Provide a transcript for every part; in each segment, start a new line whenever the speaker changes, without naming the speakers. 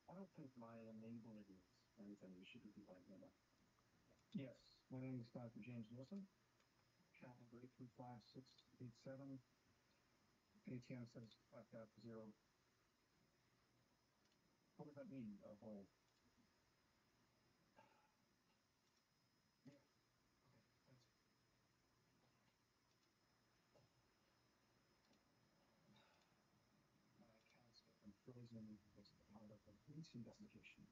I don't think my enabler is anything we should be fighting about. Yes, my name is Dr. James Wilson. Channel breakthrough 5687. ATM says I've got 0. What does that mean, a whole? Yeah, okay, thanks. My accounts have been frozen as part of the police investigation.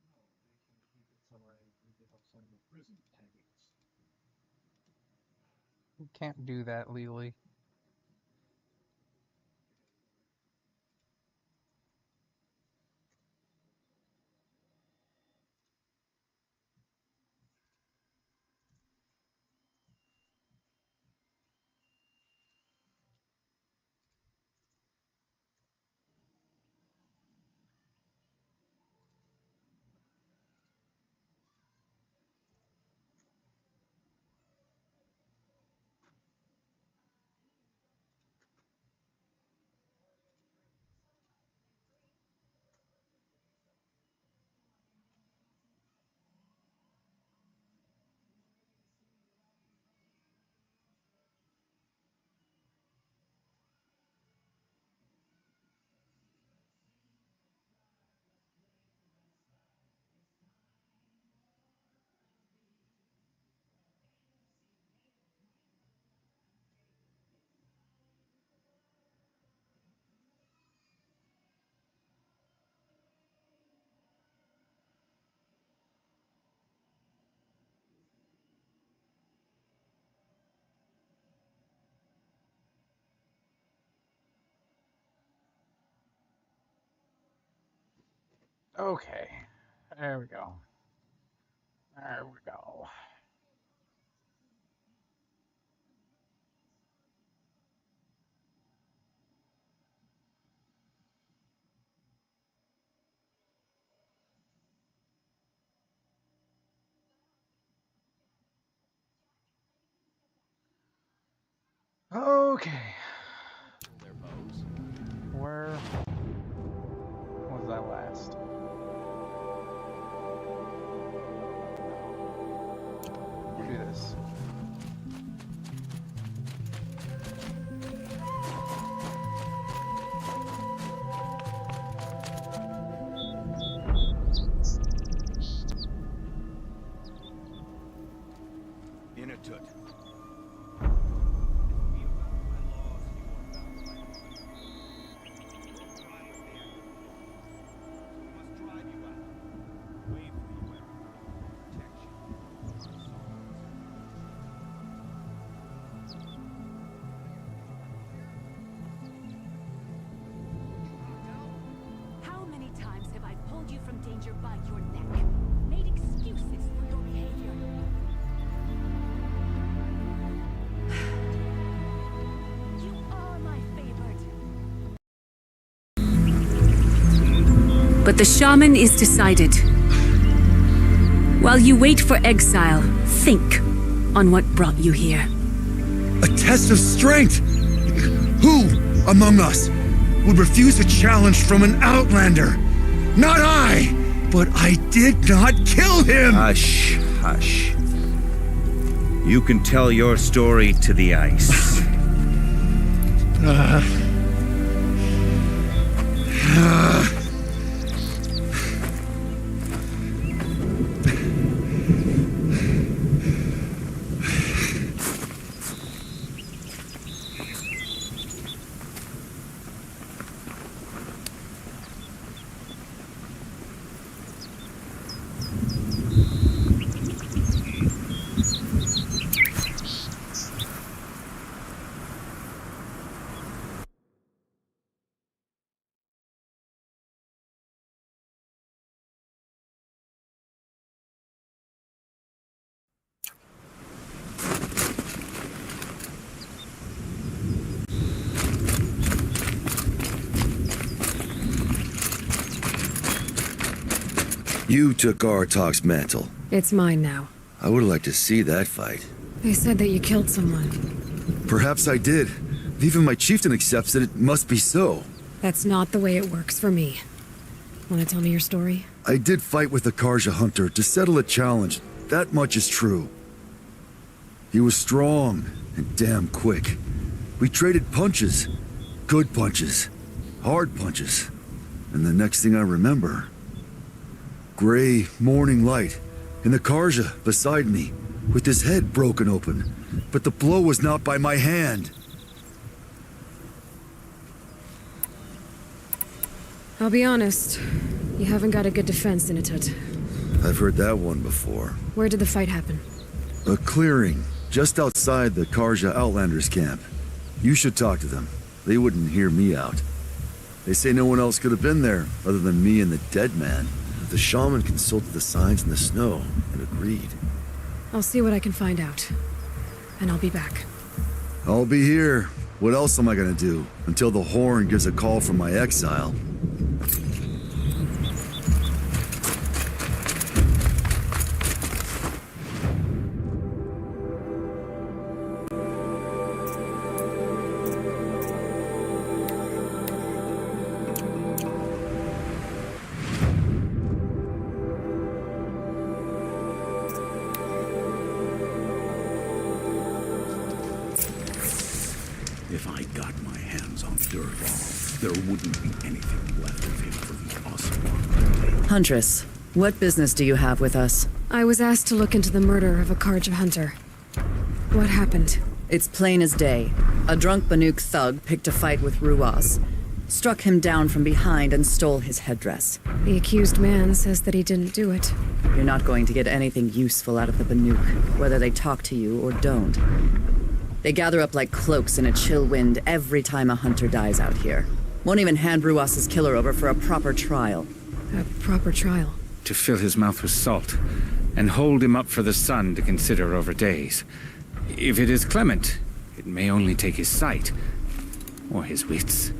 No, they can keep it till I get outside of prison tags.
You can't do that legally. Okay. There we go. There we go. Okay.
Their bows.
Where was that last? Do this.
Inatut.
How many times have I pulled you from danger by your neck? Made excuses for your behavior? You are my favorite. But the shaman is decided. While you wait for exile, think on what brought you here.
A test of strength! Who among us would refuse a challenge from an outlander? Not I! But I did not kill him!
Hush, hush. You can tell your story to the ice.
You took Artok's mantle.
It's mine now.
I would like to see that fight.
They said that you killed someone.
Perhaps I did. If even my chieftain accepts it, it must be so.
That's not the way it works for me. Want to tell me your story?
I did fight with the Karja hunter to settle a challenge. That much is true. He was strong and damn quick. We traded punches. Good punches. Hard punches. And the next thing I remember... gray morning light, and the Karja beside me, with his head broken open. But the blow was not by my hand.
I'll be honest. You haven't got a good defense, Inatut.
I've heard that one before.
Where did the fight happen?
A clearing, just outside the Karja Outlanders camp. You should talk to them. They wouldn't hear me out. They say no one else could have been there, other than me and the dead man. The shaman consulted the signs in the snow and agreed.
I'll see what I can find out. And I'll be back.
I'll be here. What else am I gonna do? Until the horn gives a call from my exile.
If I got my hands on Durval, there wouldn't be anything left of him for the Osborne.
Huntress, what business do you have with us?
I was asked to look into the murder of a Karja hunter. What happened?
It's plain as day. A drunk Banuk thug picked a fight with Ruas, struck him down from behind and stole his headdress.
The accused man says that he didn't do it.
You're not going to get anything useful out of the Banuk, whether they talk to you or don't. They gather up like cloaks in a chill wind every time a hunter dies out here. Won't even hand Ruas's killer over for a proper trial.
A proper trial?
To fill his mouth with salt, and hold him up for the sun to consider over days. If it is clement, it may only take his sight, or his wits.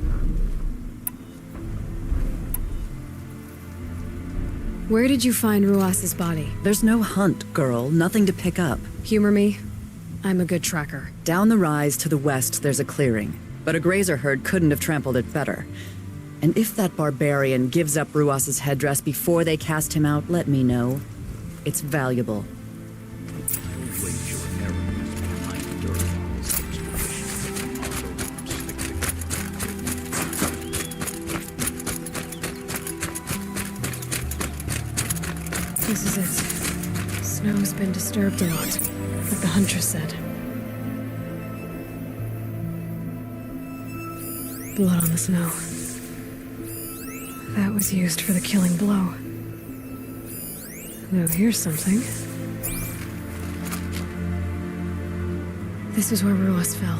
Where did you find Ruas's body?
There's no hunt, girl. Nothing to pick up.
Humor me. I'm a good tracker.
Down the rise to the west, there's a clearing. But a grazer herd couldn't have trampled it better. And if that barbarian gives up Ruas's headdress before they cast him out, let me know. It's valuable.
I'll wager an errand is behind Durval's expedition.
This is it. Snow's been disturbed a lot, like the Huntress said. Blood on the snow. That was used for the killing blow. Now here's something. This is where Ruas fell.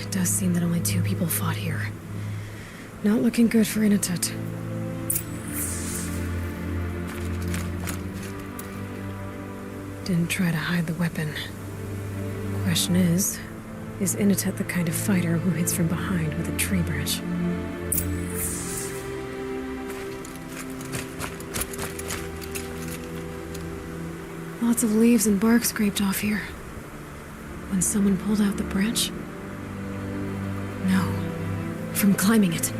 It does seem that only 2 people fought here. Not looking good for Inatut. Didn't try to hide the weapon. Question is Inatut the kind of fighter who hits from behind with a tree branch? Lots of leaves and bark scraped off here. When someone pulled out the branch? No. From climbing it.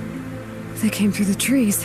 They came through the trees.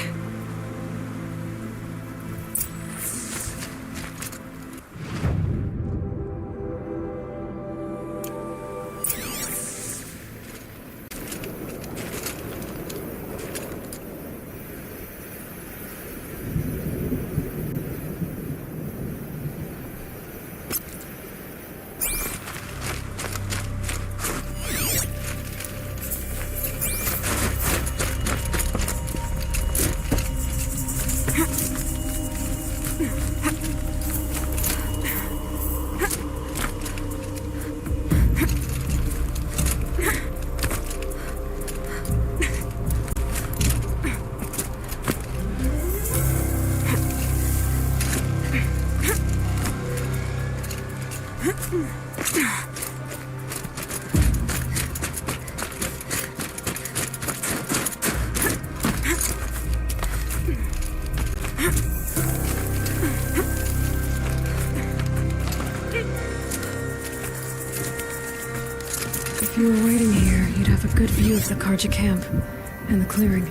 If you were waiting here, you'd have a good view of the Karja camp and the clearing.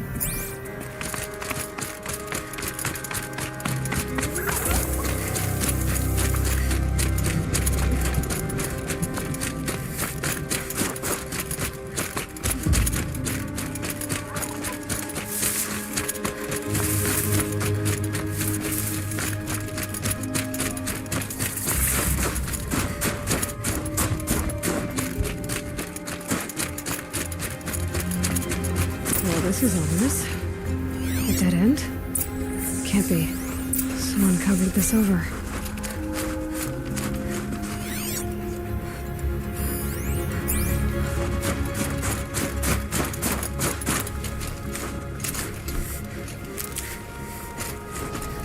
This is ominous. A dead end? Can't be. Someone covered this over.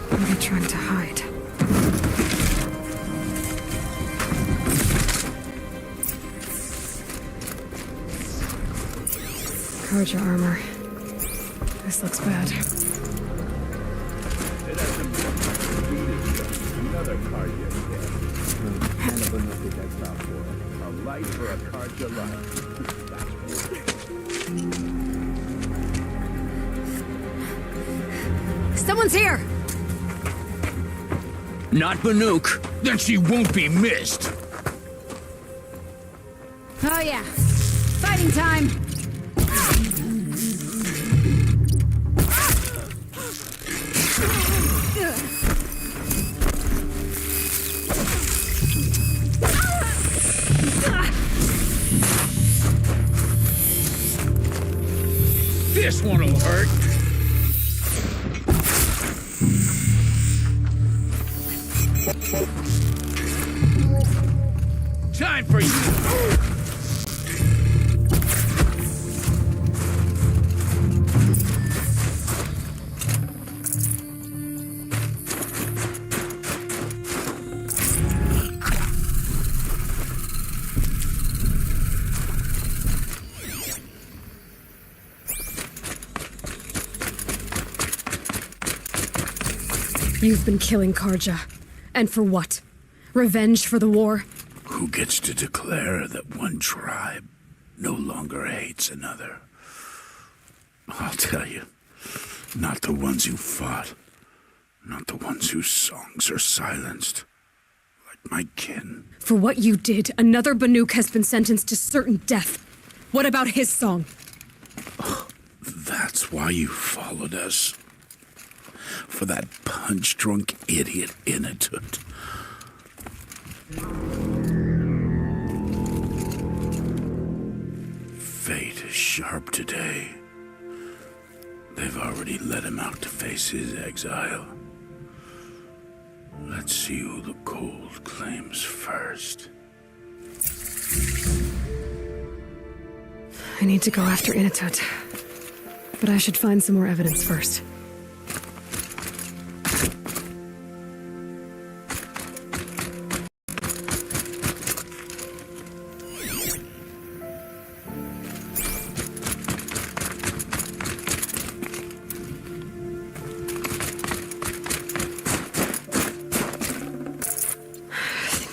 What are they trying to hide? Karja armor. This looks bad.
Another Karja dead. And a Benuki that's not for it. A light for a Karja life. That's
Someone's here!
not Banuk. Then she won't be missed.
Oh yeah. Fighting time!
This one'll hurt. Time for you.
You've been killing Karja. And for what? Revenge for the war?
Who gets to declare that one tribe no longer hates another? I'll tell you, not the ones who fought, not the ones whose songs are silenced, like my kin.
For what you did, another Banuk has been sentenced to certain death. What about his song?
That's why you followed us. For that punch-drunk idiot Inatut. Fate is sharp today. They've already let him out to face his exile. Let's see who the cold claims first.
I need to go after Inatut. But I should find some more evidence first.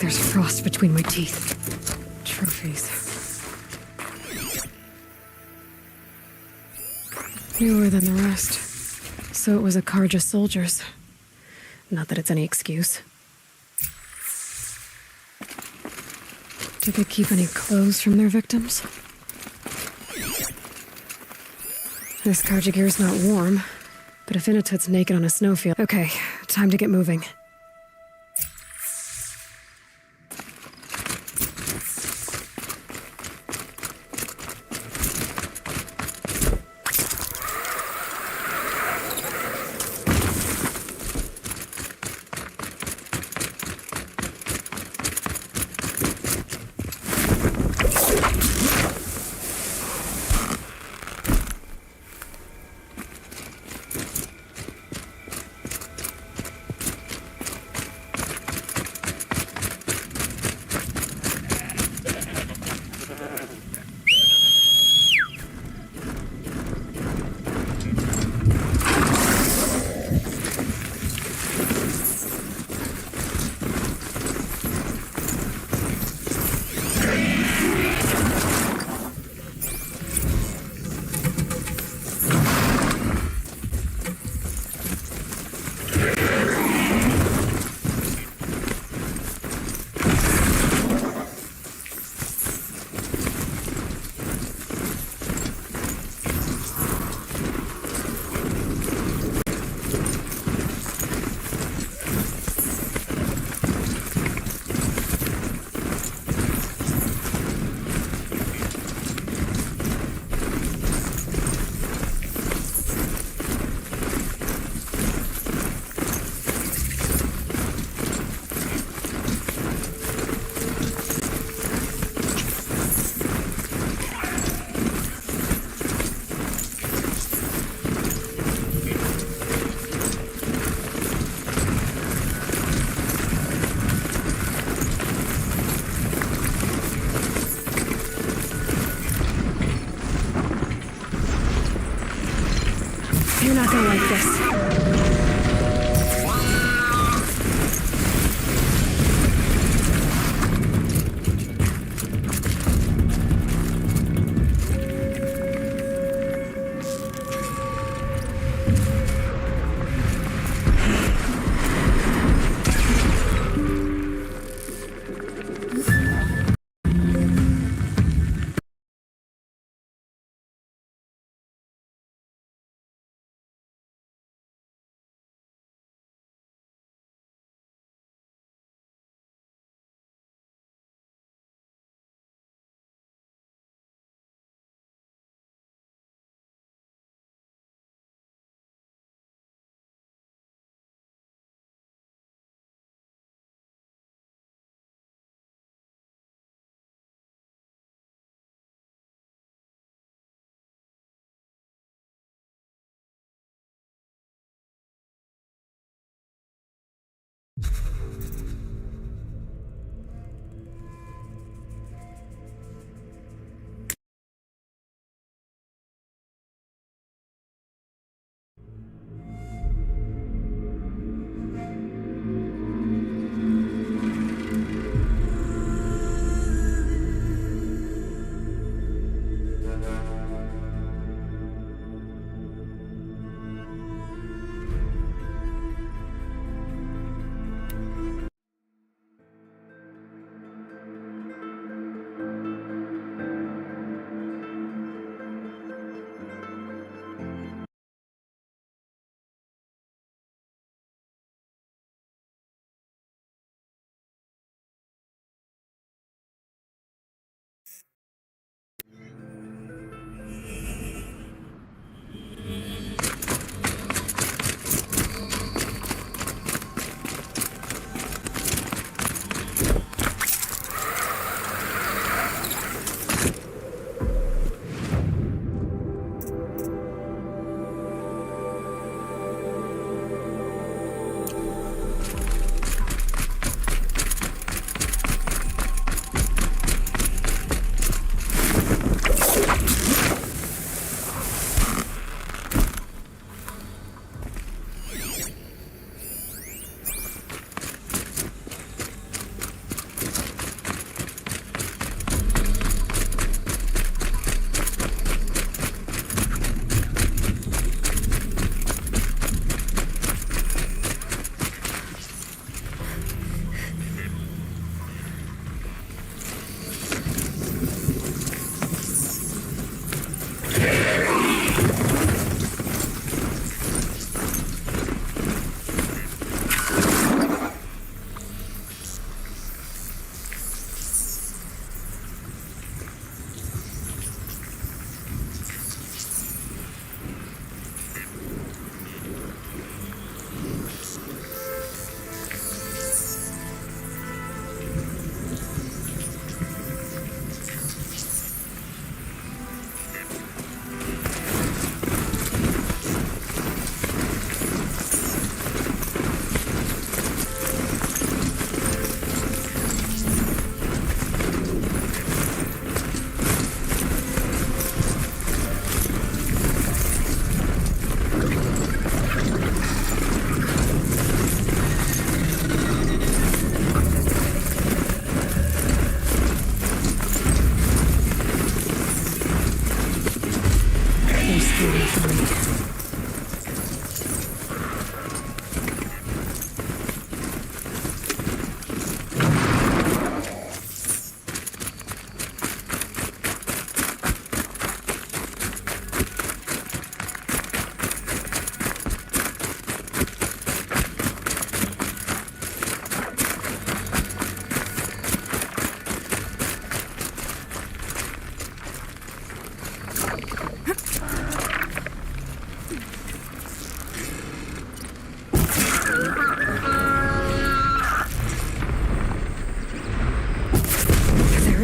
There's frost between my teeth. Trophies. Newer than the rest. So it was a Karja soldiers. Not that it's any excuse. Did they keep any clothes from their victims? This Karja gear's not warm, but if Inatut's naked on a snowfield... Okay, time to get moving.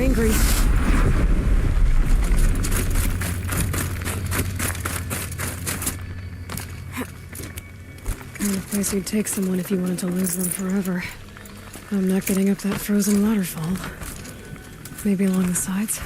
angry. Kind of place you'd take someone if you wanted to lose them forever. I'm not getting up that frozen waterfall. Maybe along the sides?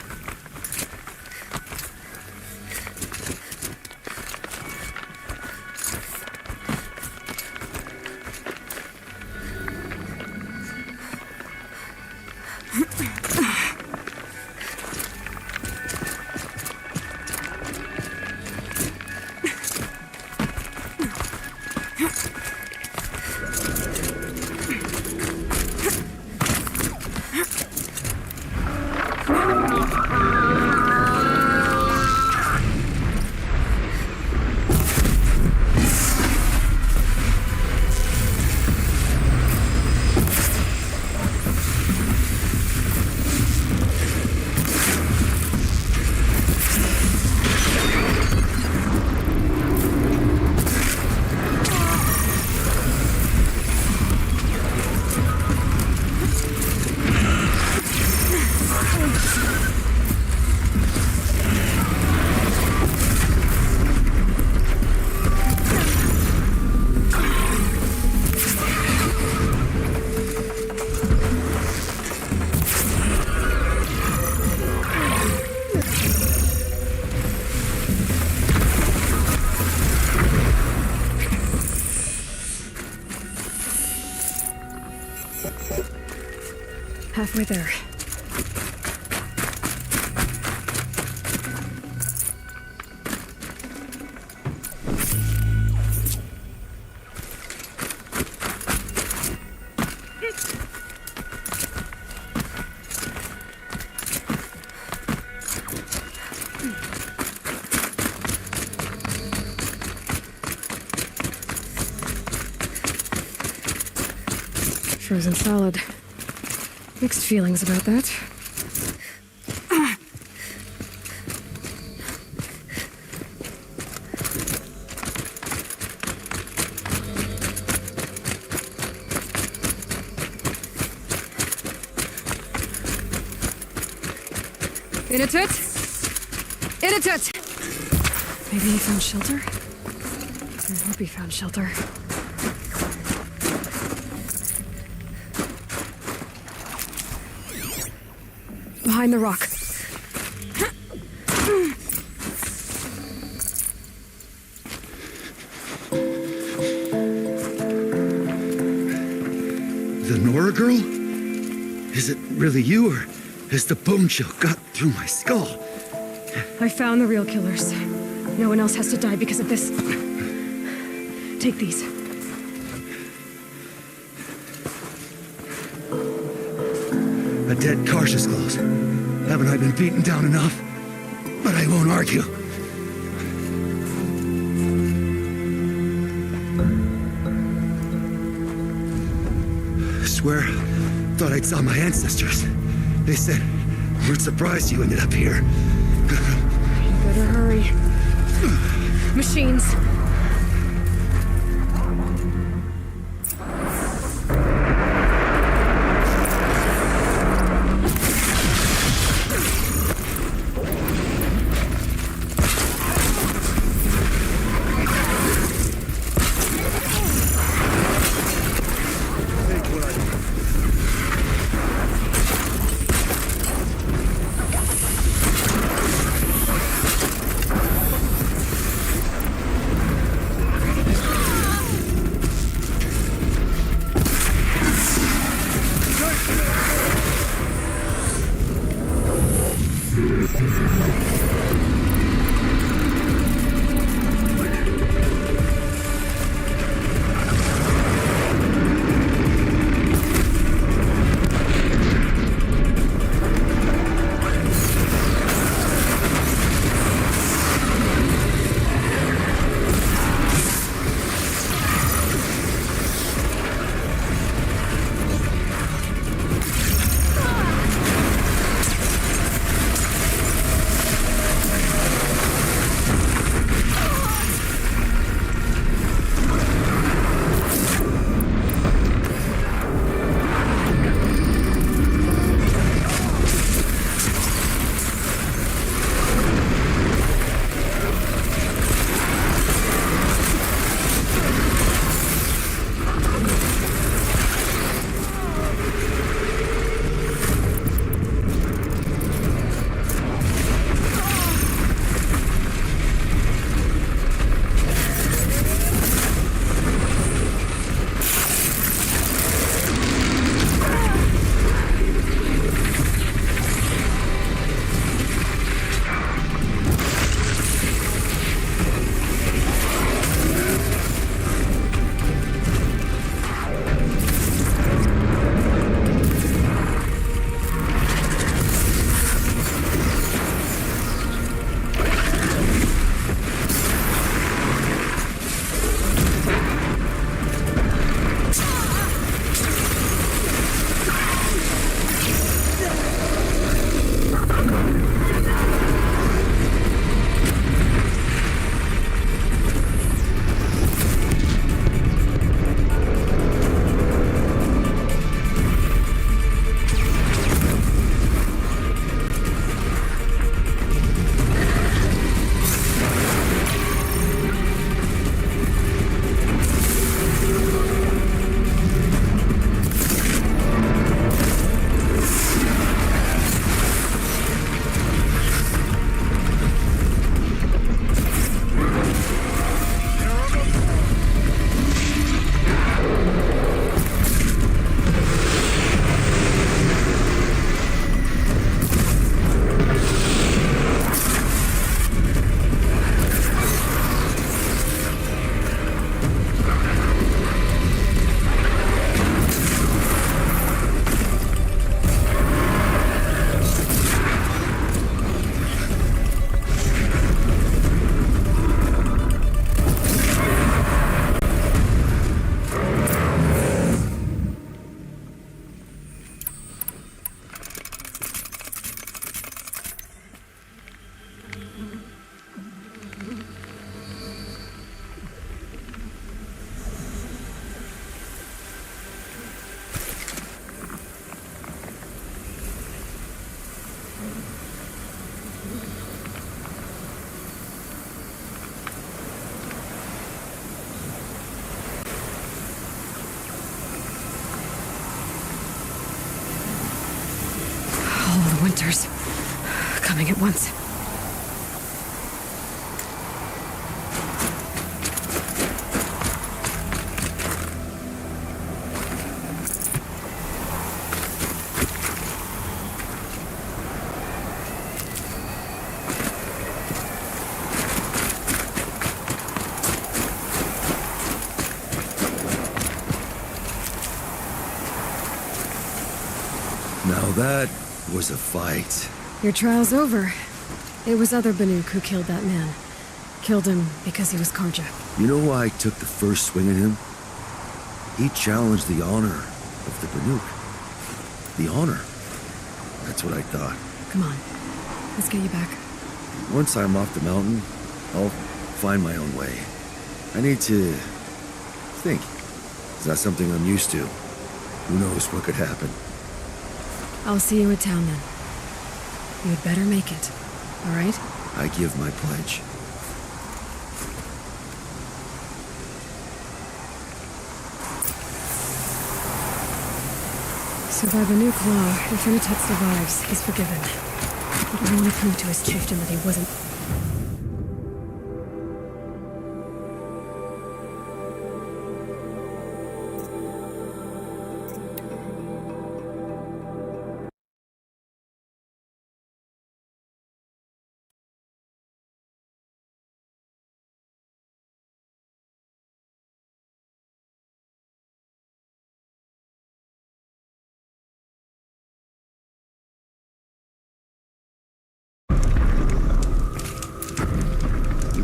Halfway there. Frozen solid. Mixed feelings about that. Inatut! Inatut! Maybe he found shelter? I hope he found shelter. Behind the rock.
The Nora girl? Is it really you, or has the bone chill got through my skull?
I found the real killers. No one else has to die because of this. Take these.
A dead Karsh's close. Haven't I been beaten down enough? But I won't argue. I swear, thought I saw my ancestors. They said, we're surprised you ended up here.
You better hurry. Machines. hunters. Coming at once.
Now that was a fight.
Your trial's over. It was other Banuk who killed that man. Killed him because he was carjacked.
You know why I took the first swing at him? He challenged the honor of the Banuk. The honor. That's what I thought.
Come on. Let's get you back.
Once I'm off the mountain, I'll find my own way. I need to think. It's not something I'm used to. Who knows what could happen?
I'll see you at town then. You'd better make it. All right?
I give my pledge.
So by Banuk law, if Initet survives, he's forgiven. But I want to prove to his chieftain that he wasn't...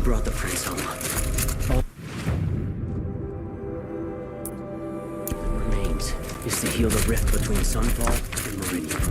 Brought the prince home. What remains is to heal the rift between Sunfall and Meridian.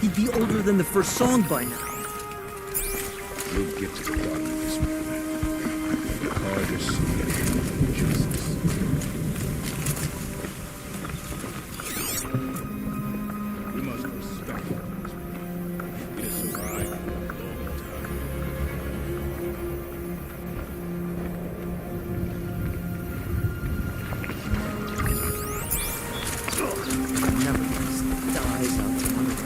He'd be older than the first song by now.
We'll get to the bottom of this matter. The hardest justice. We must respect him. He has survived for a long time.
Never dies out from under.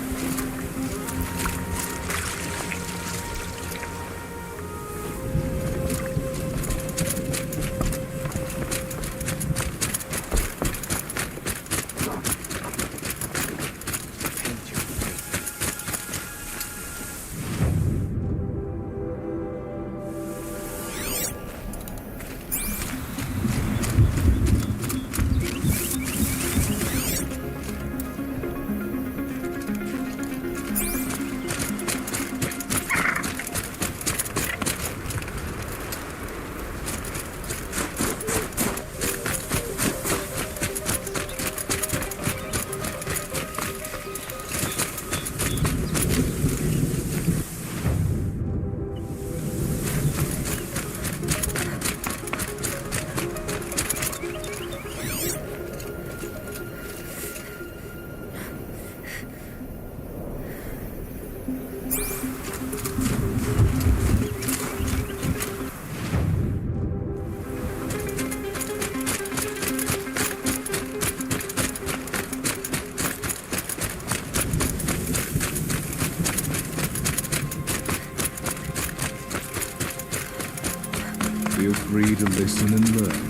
Feel free to listen and learn.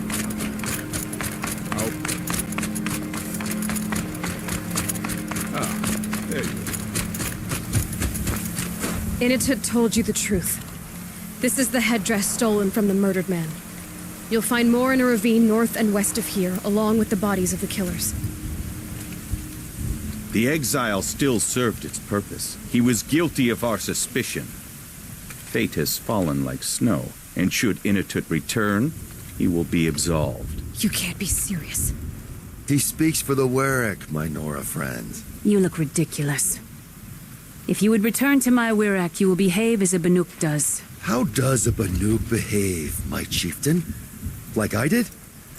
There you go.
Initet told you the truth. This is the headdress stolen from the murdered man. You'll find more in a ravine north and west of here, along with the bodies of the killers.
The exile still served its purpose. He was guilty of our suspicion. Fate has fallen like snow, and should Initet return, he will be absolved.
You can't be serious.
He speaks for the Warwick, my Nora friend.
You look ridiculous. If you would return to my Wirrak, you will behave as a Banuk does.
How does a Banuk behave, my chieftain? Like I did?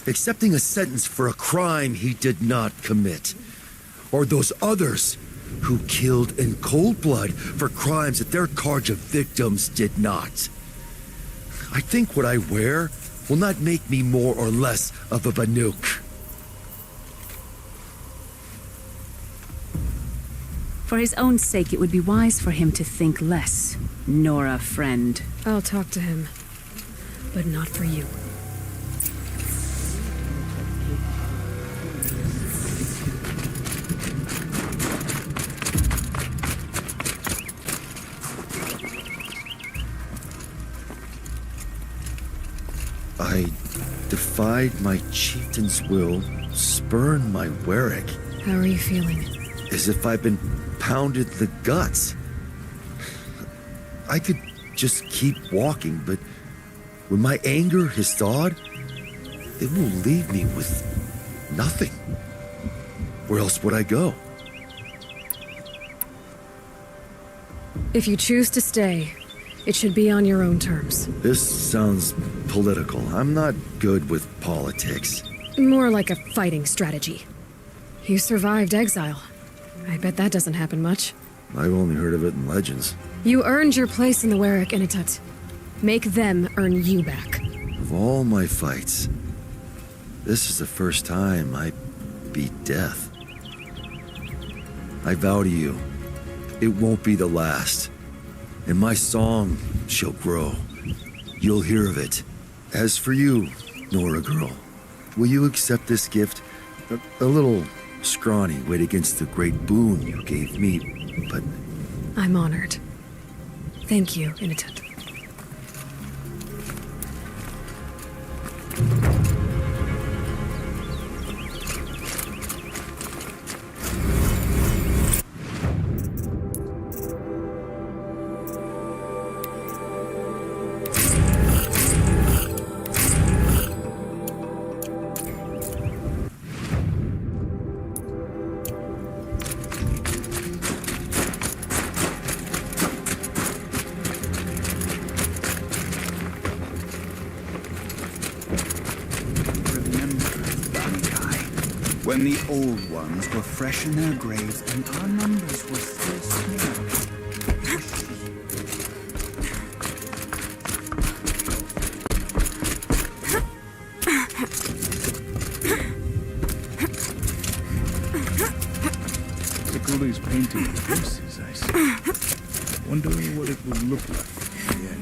Accepting a sentence for a crime he did not commit. Or those others who killed in cold blood for crimes that their charge of victims did not. I think what I wear will not make me more or less of a Banuk.
For his own sake, it would be wise for him to think less. Nora, friend.
I'll talk to him. But not for you.
I defied my chieftain's will, spurned my Warwick.
How are you feeling?
As if I've been pounded in the guts. I could just keep walking, but when my anger has thawed, it will leave me with nothing. Where else would I go?
If you choose to stay, it should be on your own terms.
This sounds political. I'm not good with politics.
More like a fighting strategy. You survived exile. I bet that doesn't happen much.
I've only heard of it in legends.
You earned your place in the Warwick, Initut. Make them earn you back.
Of all my fights, this is the first time I beat death. I vow to you, it won't be the last. And my song shall grow. You'll hear of it. As for you, Nora girl, will you accept this gift? A little scrawny weighed against the great boon you gave me, but...
I'm honored. Thank you, Initut.
When the old ones were fresh in their graves and our numbers were still small.
Piccolo's painting the faces, I see. Wonder what it would look like in the end.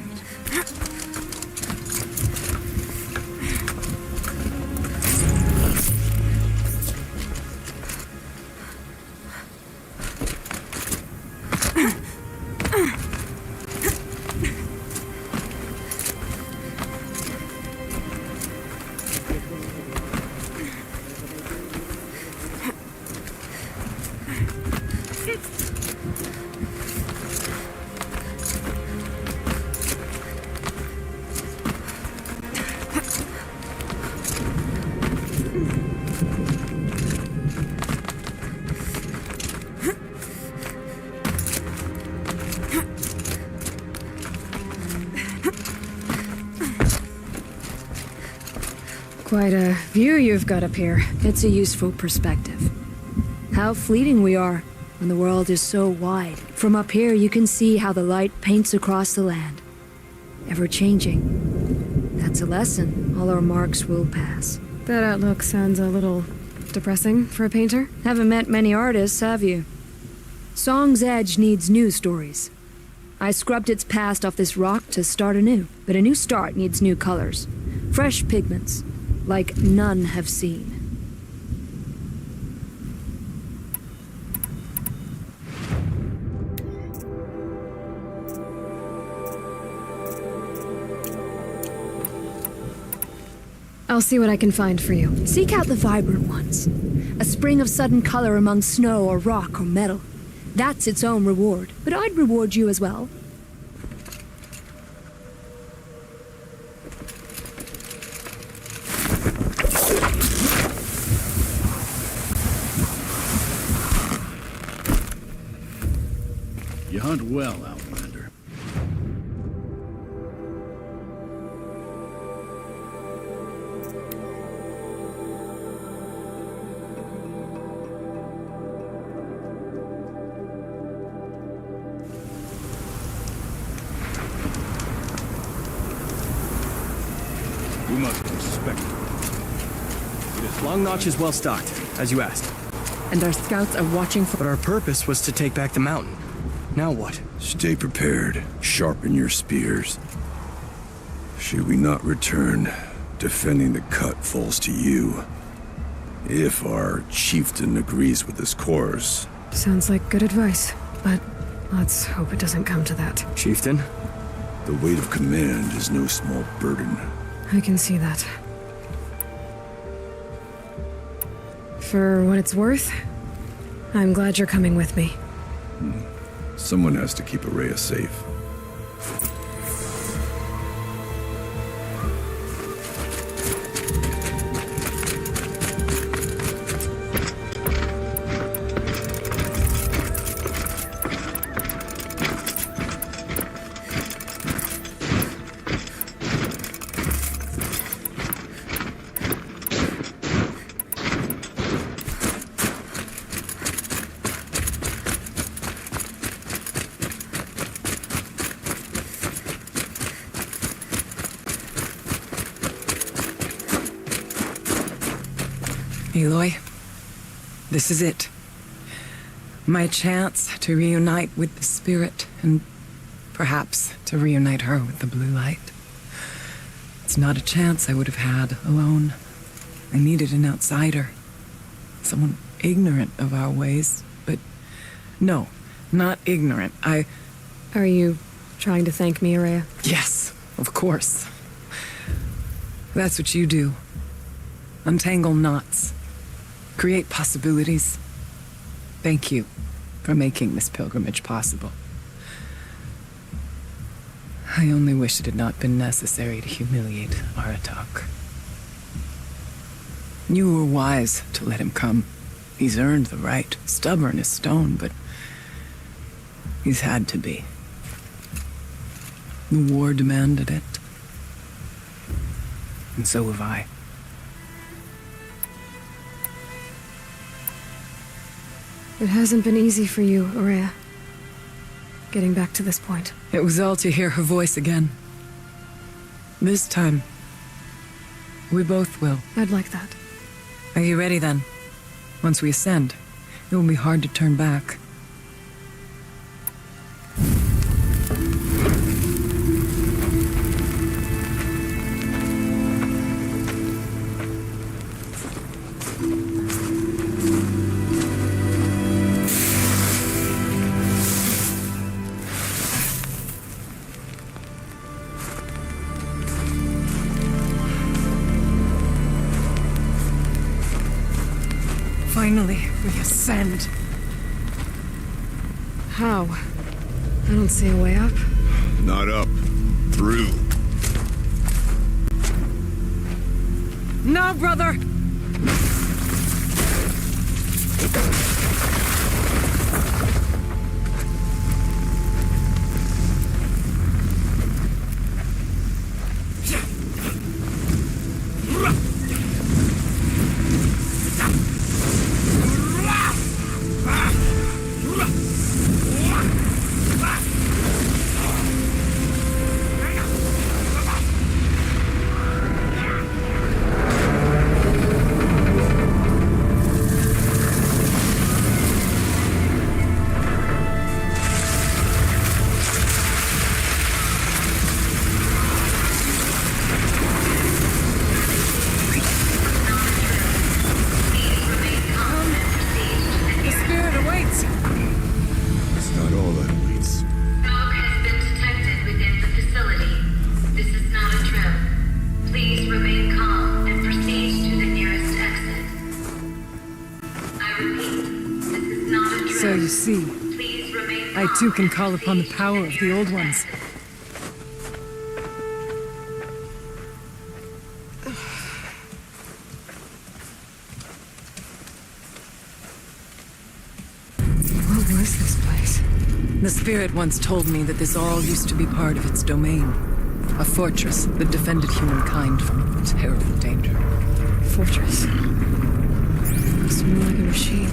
Quite a view you've got up here.
It's a useful perspective. How fleeting we are when the world is so wide. From up here, you can see how the light paints across the land. Ever changing. That's a lesson. All our marks will pass.
That outlook sounds a little depressing for a painter.
Haven't met many artists, have you? Song's Edge needs new stories. I scrubbed its past off this rock to start anew, but a new start needs new colors. Fresh pigments, like none have seen.
I'll see what I can find for you.
Seek out the vibrant ones. A spring of sudden color among snow or rock or metal. That's its own reward, but I'd reward you as well.
hunt well, Outlander.
You must respect it.
Long Notch is well stocked, as you asked.
And our scouts are watching for...
But our purpose was to take back the mountain. Now what?
Stay prepared. Sharpen your spears. Should we not return, defending the cut falls to you. If our chieftain agrees with this course.
Sounds like good advice, but let's hope it doesn't come to that.
Chieftain?
The weight of command is no small burden.
I can see that. For what it's worth, I'm glad you're coming with me.
Someone has to keep Araya safe.
Aloy, this is it. My chance to reunite with the Spirit, and perhaps to reunite her with the blue light. It's not a chance I would have had alone. I needed an outsider. Someone ignorant of our ways, but no, not ignorant.
Are you trying to thank me, Araya?
Yes, of course. That's what you do. Untangle knots. Create possibilities. Thank you for making this pilgrimage possible. I only wish it had not been necessary to humiliate Aratak. You were wise to let him come. He's earned the right. Stubborn as stone, but he's had to be. The war demanded it. And so have I.
It hasn't been easy for you, Araya. Getting back to this point.
It was all to hear her voice again. This time, we both will.
I'd like that.
Are you ready then? Once we ascend, it will be hard to turn back. Finally, we ascend.
How? I don't see a way up.
Not up. Through.
No, brother! So you see, I too can call upon the power of the Old Ones.
What Who is this place?
The spirit once told me that this all used to be part of its domain. A fortress that defended humankind from terrible danger.
Fortress. Looks more like a machine.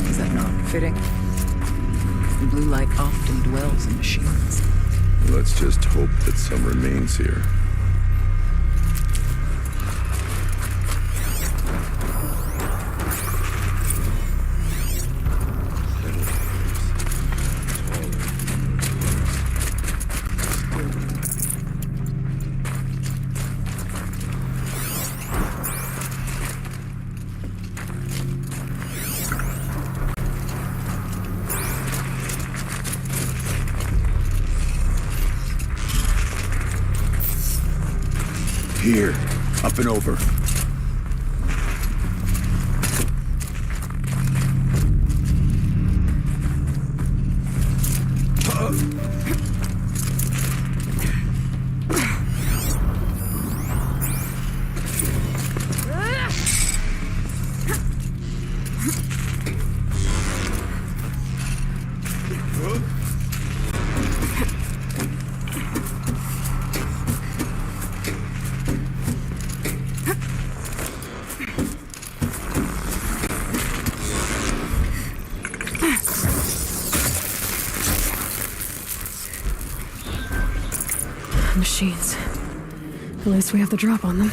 Is that not fitting? The blue light often dwells in machines.
Let's just hope that some remains here.
Here, up and over.
Machines. At least we have the drop on them.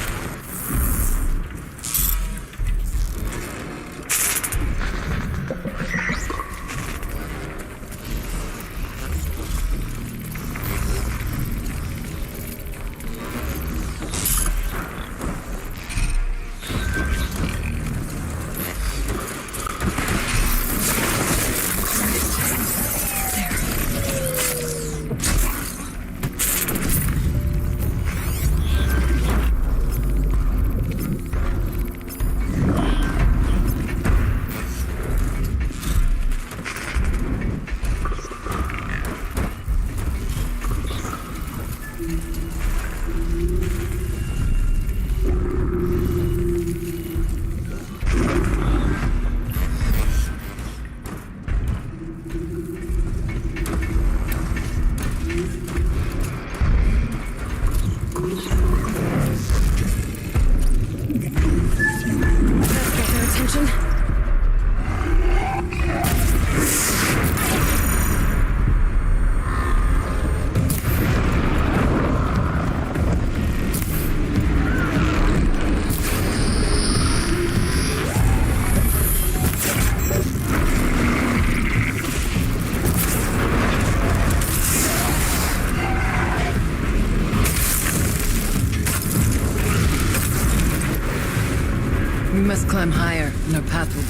We must climb higher, and our path will...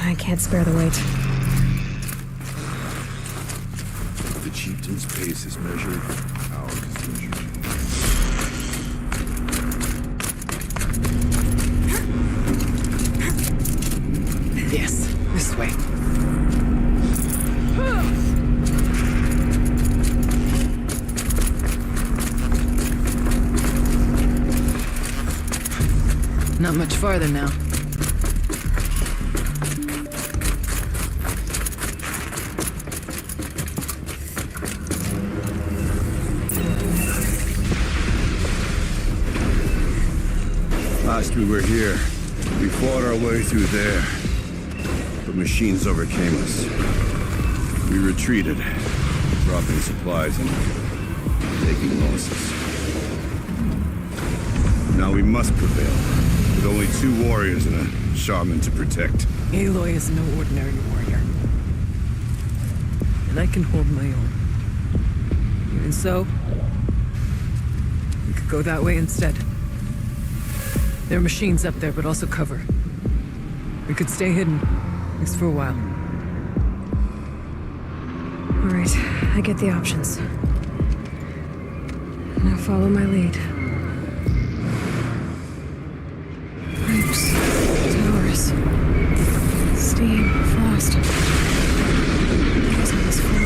I can't spare the weight.
The chieftain's pace is measured, ours is measured.
Yes, this way. Not much farther now.
Last we were here, we fought our way through there. The machines overcame us. We retreated, dropping supplies and taking losses. Now we must prevail, with only 2 warriors and a shaman to protect.
Aloy is no ordinary warrior. And I can hold my own. Even so, we could go that way instead. There are machines up there, but also cover. We could stay hidden, at least for a while.
All right, I get the options. Now follow my lead. Pipes, towers, steam, frost. What is all this for?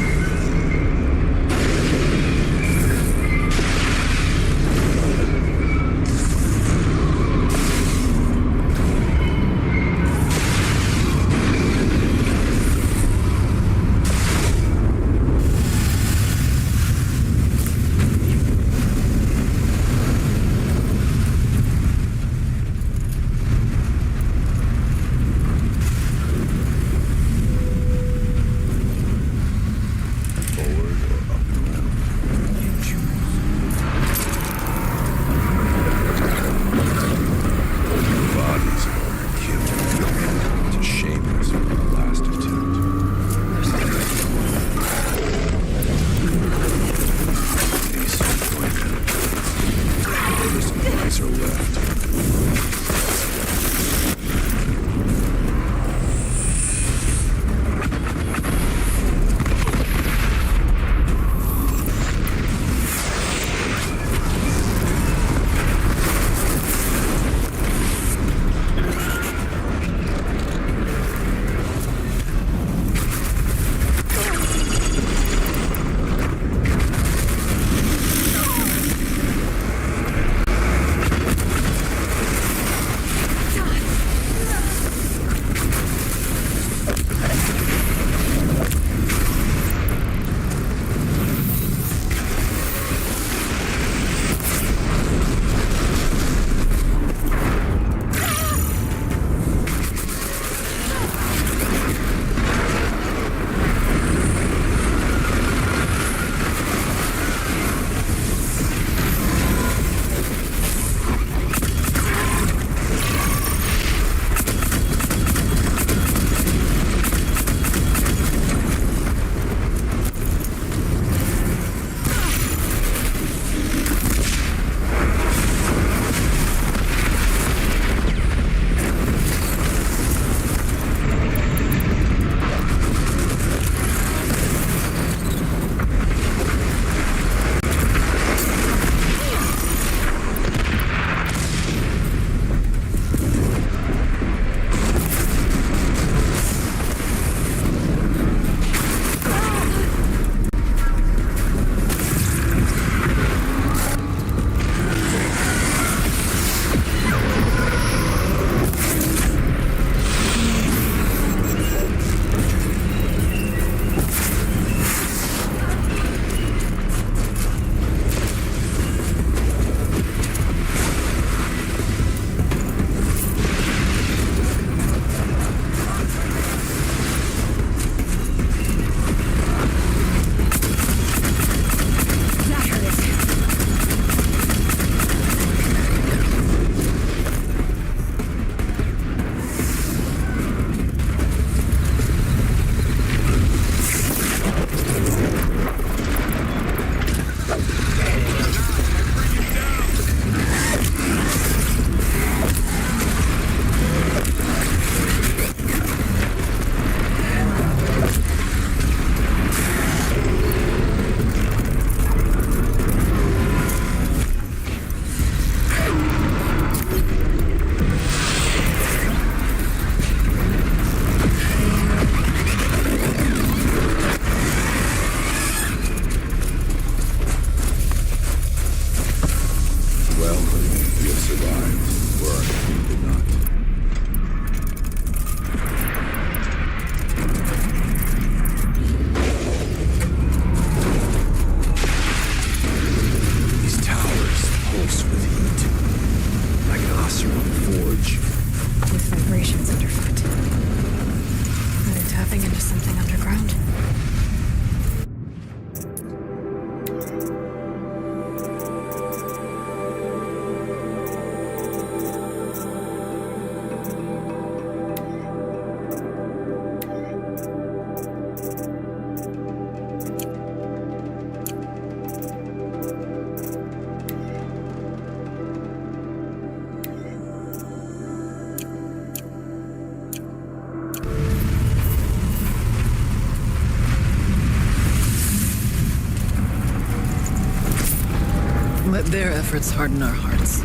Let their efforts harden our hearts,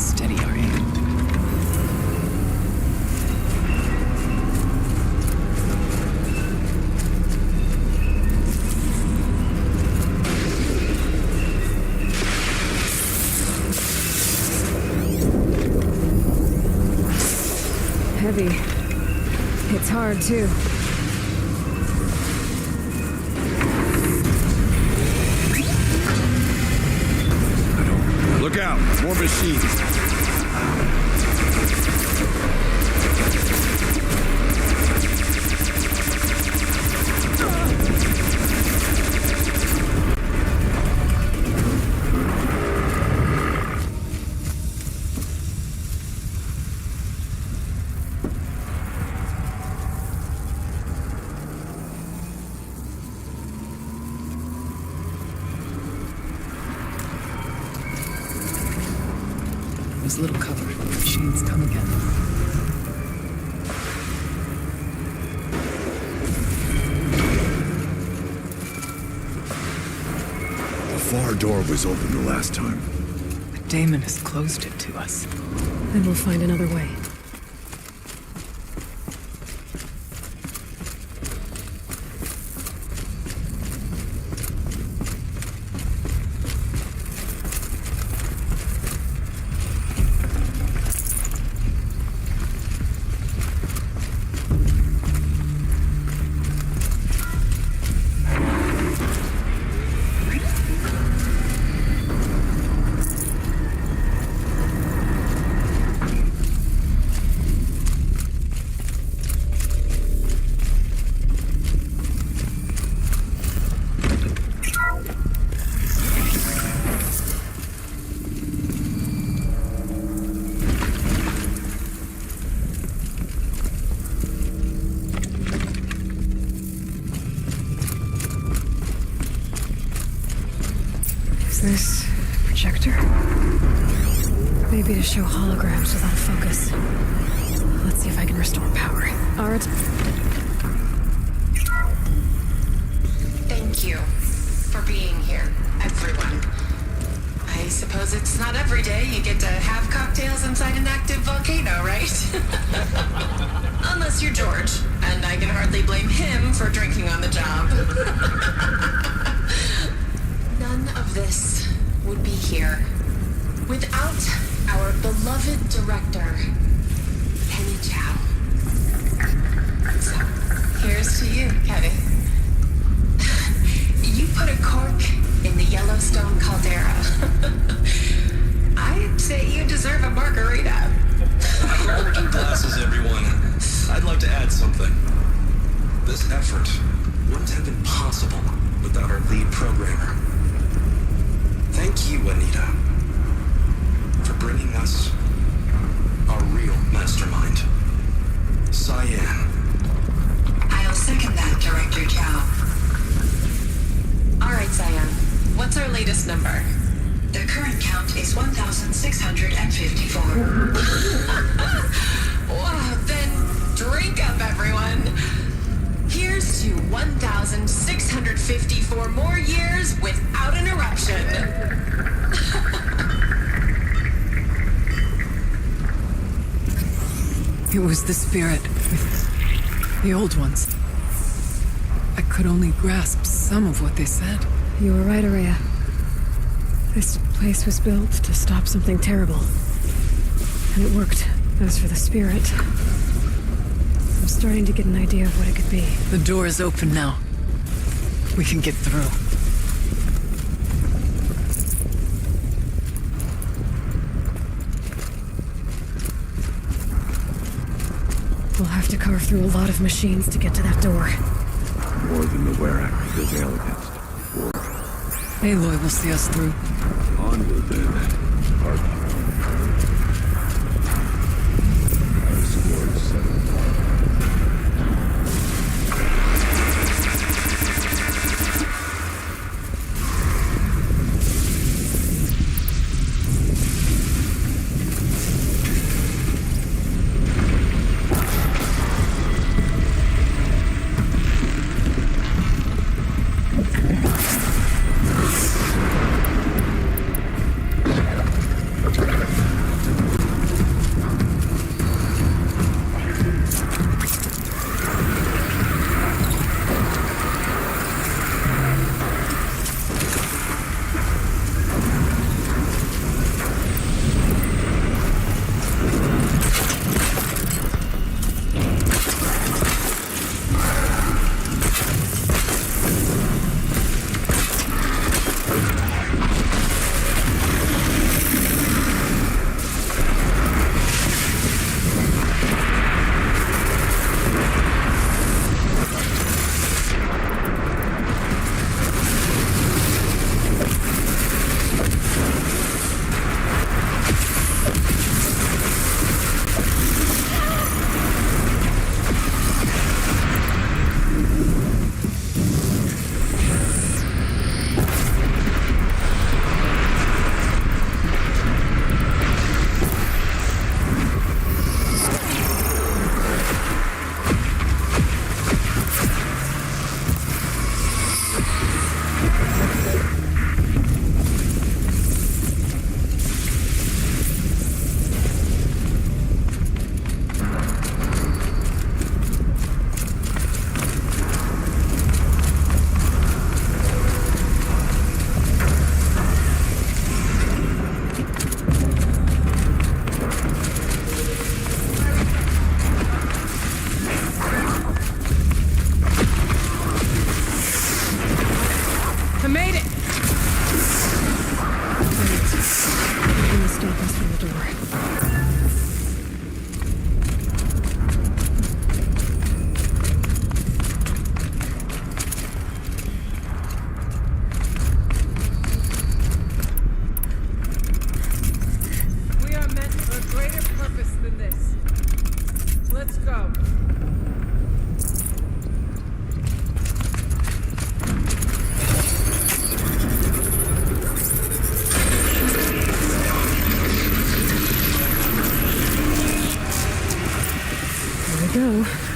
steady our aim.
Heavy. It's hard, too.
Look out! More machines!
There's little cover. Machines come again.
The far door was open the last time.
But Damon has closed it to us.
Then we'll find another way. This projector? Maybe to show holograms without focus. Let's see if I can restore power. Art?
Thank you for being here, everyone. I suppose it's not every day you get to have cocktails inside an active volcano, right? Unless you're George, and I can hardly blame him for drinking on the job. None of this would be here without our beloved director, Penny Chow. So, here's to you, Kenny. You put a cork in the Yellowstone caldera. I'd say you deserve a margarita.
Hold your glasses, everyone. I'd like to add something. This effort wouldn't have been possible without our lead programmer. Thank you, Anita, for bringing us our real mastermind, Cyan.
I'll second that, Director Chow. All right, Cyan. What's our latest number? The current count is 1,654. Wow, then drink up, everyone. Here's to 1,654 more years without an eruption.
It was the spirit. The old ones. I could only grasp some of what they said.
You were right, Araya. This place was built to stop something terrible. And it worked. As for the spirit, I'm starting to get an idea of what it could be.
The door is open now. We can get through.
We'll have to carve through a lot of machines to get to that door.
More than the Werak could prevail against.
Aloy will see us through.
Onward then. Archie. Our score is 7.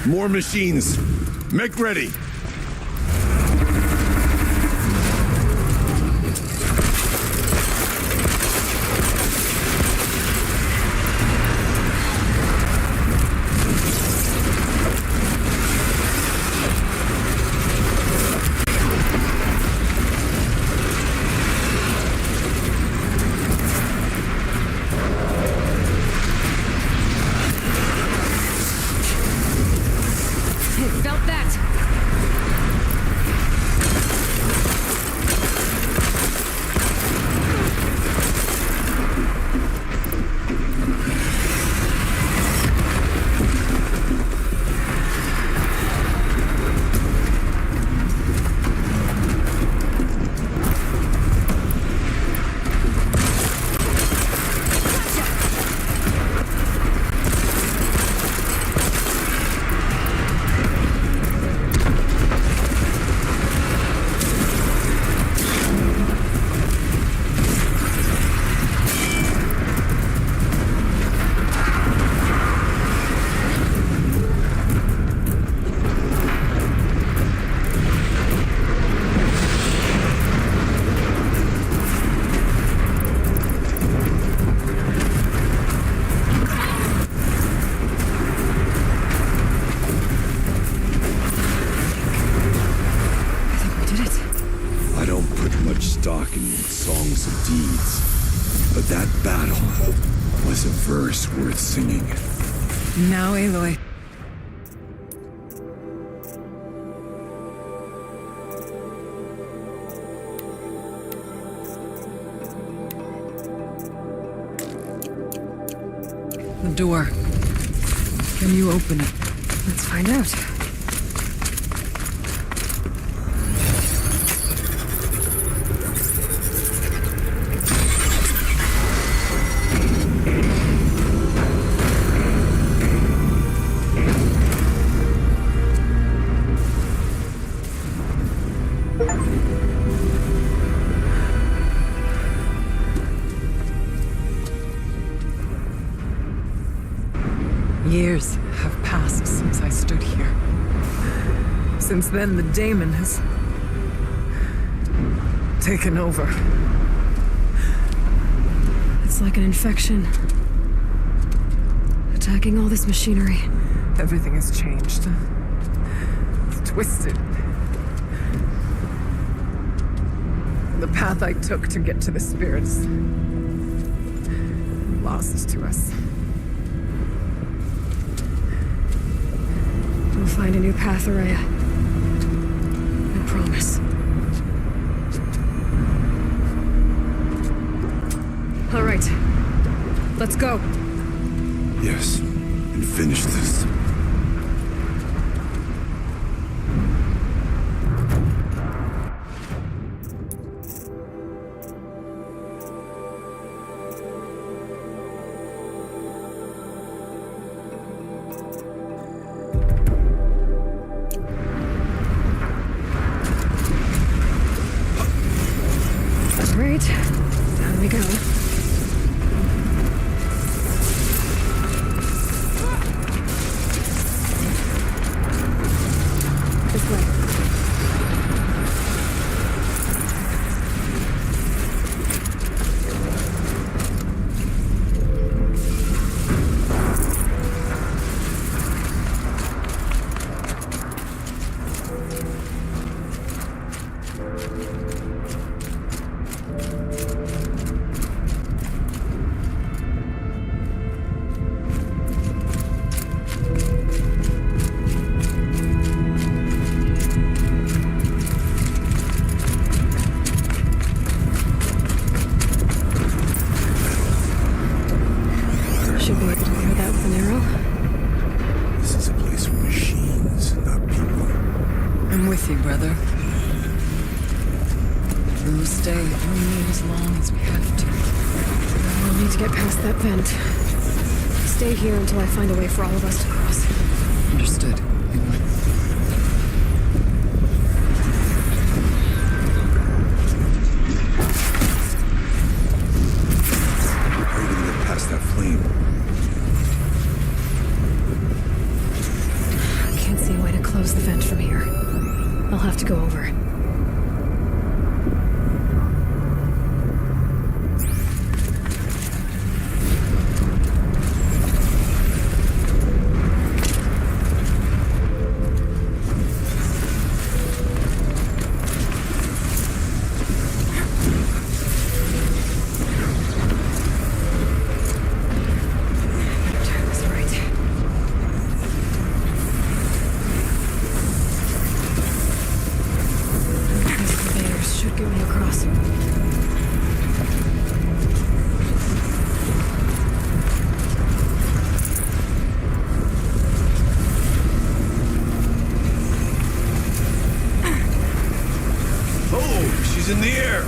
More machines. Make ready.
Felt that!
Stock in songs and deeds, but that battle was a verse worth singing.
Now, Aloy. The door. Can you open it?
Let's find out.
Years have passed since I stood here. Since then, the daemon has taken over.
It's like an infection. Attacking all this machinery.
Everything has changed. It's twisted. The path I took to get to the spirits lost to us.
We'll find a new path, Araya. I promise. All right. Let's go.
Yes, and finish this.
Great. Down we go. This way. Should be able to clear that with an arrow.
This is a place for machines, not people.
I'm with you, brother. We'll stay only as long as we have to.
We'll need to get past that vent. Stay here until I find a way for all of us to cross.
Understood.
How are you gonna get past that flame?
get me across.
Oh, she's in the air!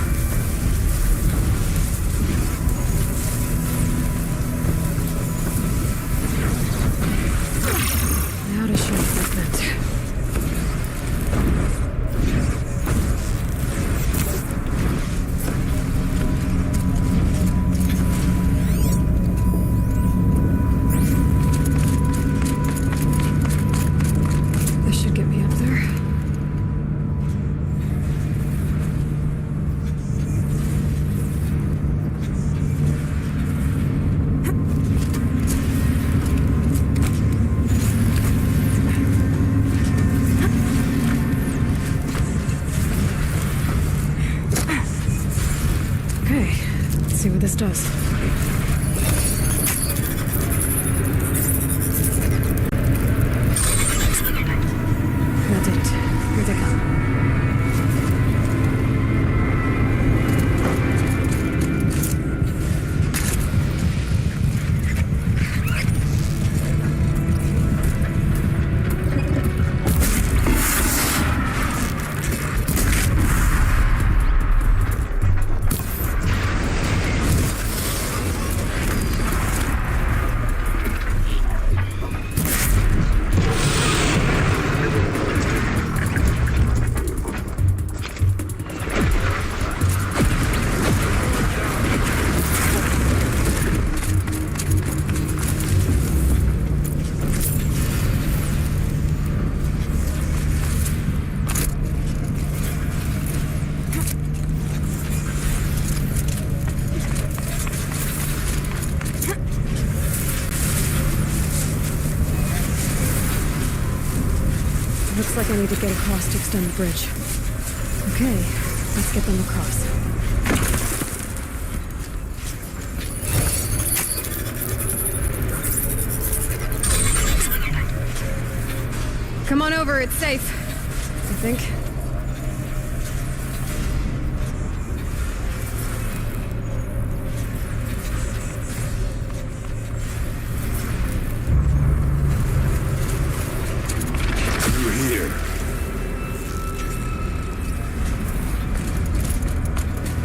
Now to shoot equipment. This should get me up there. Okay, let's see what this does. That did it. Here they come. Looks like I need to get across to extend the bridge. Okay, let's get them across. Come on over, it's safe. I think.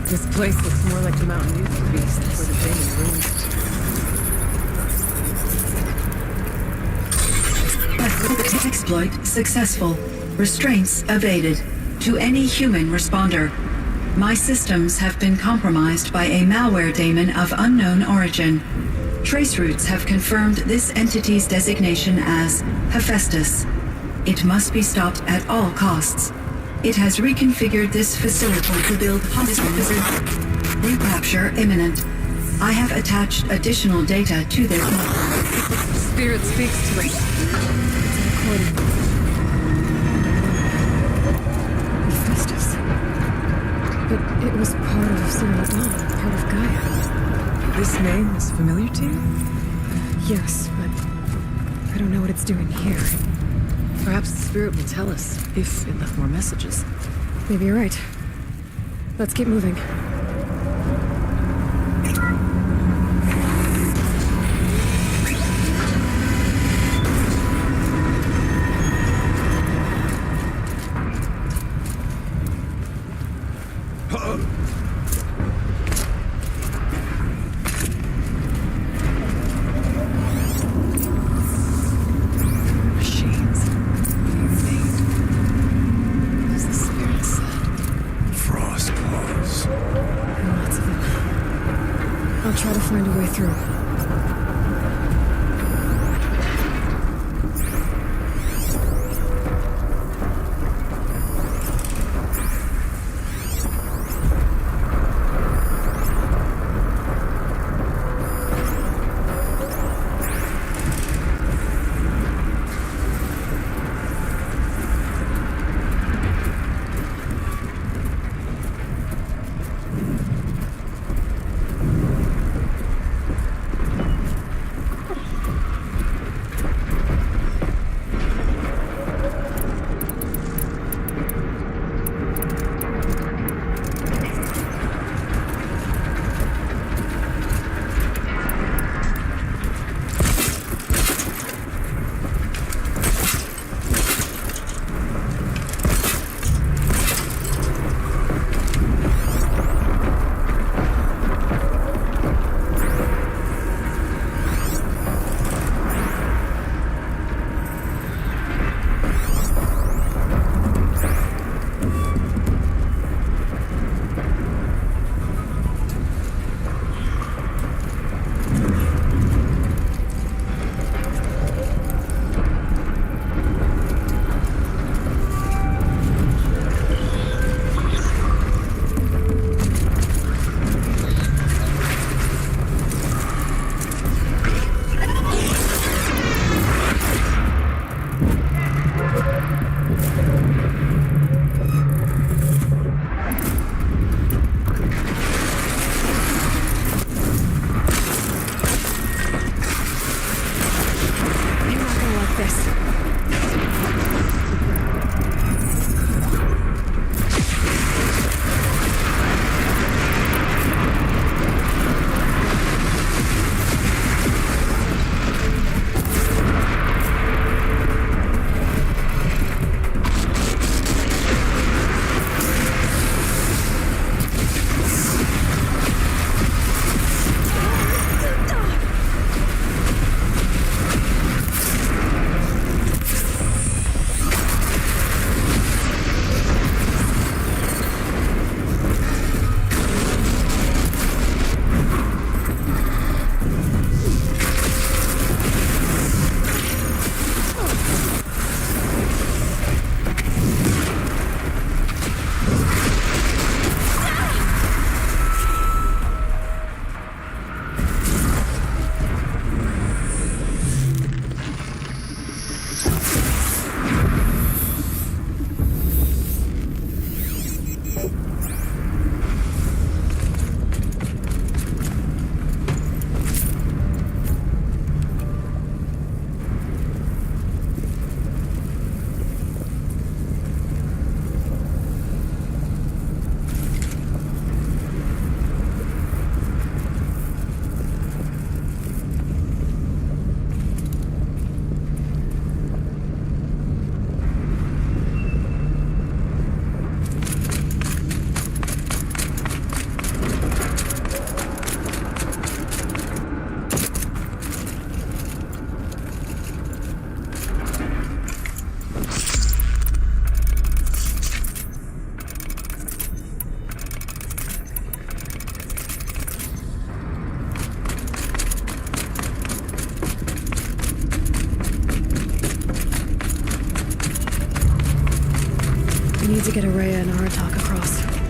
This place looks more like the mountain used to be before the Damon ruined.
Exploit successful. Restraints evaded. To any human responder. My systems have been compromised by a malware daemon of unknown origin. Trace routes have confirmed this entity's designation as Hephaestus. It must be stopped at all costs. It has reconfigured this facility to build hospitals. Recapture imminent. I have attached additional data to their
Spirit speaks to me.
It's a recording. Hephaestus. But it was part of Cyril Dawn, part of Gaia.
This name is familiar to you?
Yes, but I don't know what it's doing here.
Perhaps the spirit will tell us if it left more messages.
Maybe you're right. Let's keep moving. Try to find a way through. to get Araya and Aratak across.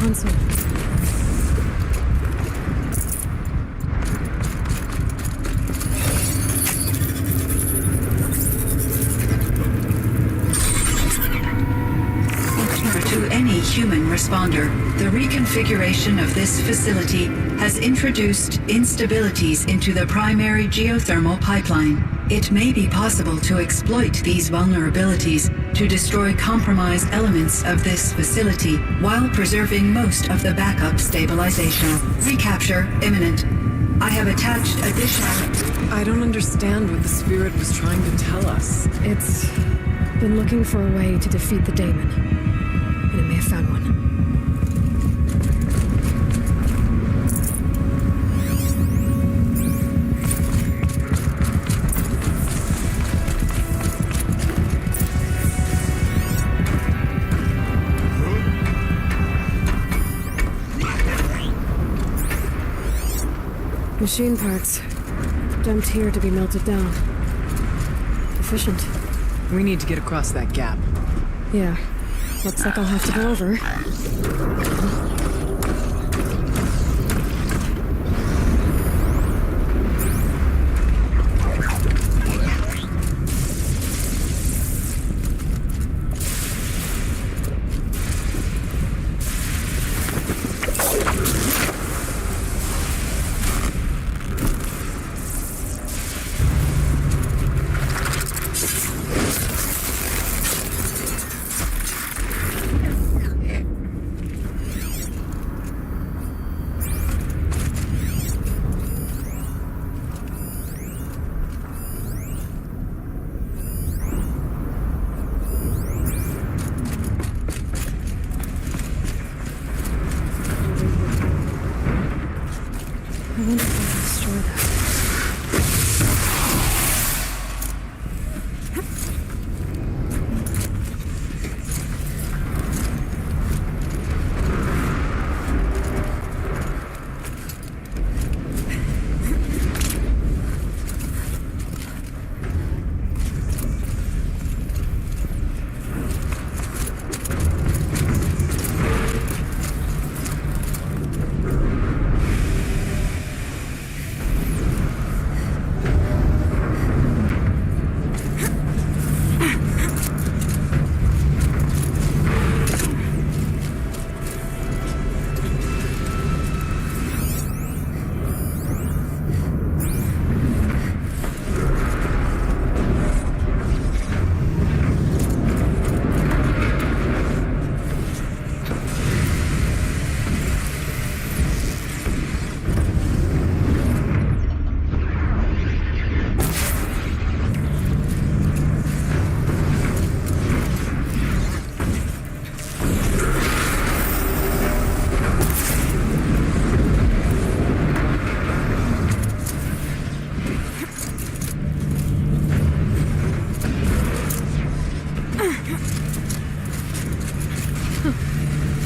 console.
To any human responder, the reconfiguration of this facility has introduced instabilities into the primary geothermal pipeline. It may be possible to exploit these vulnerabilities to destroy compromised elements of this facility while preserving most of the backup stabilization. Recapture imminent. I have attached additional...
I don't understand what the spirit was trying to tell us.
It's been looking for a way to defeat the daemon. And it may have found one. Machine parts. Dumped here to be melted down. Efficient.
We need to get across that gap.
Yeah. Looks like I'll have to go over. I wonder if I can destroy that.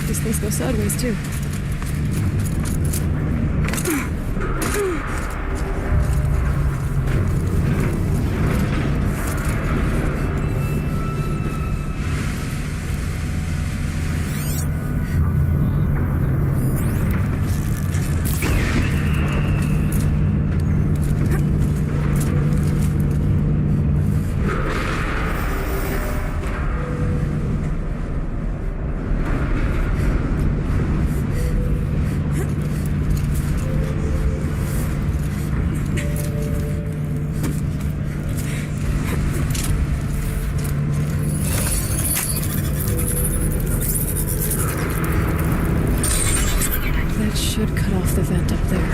These things go sideways, too. Should cut off the vent up there.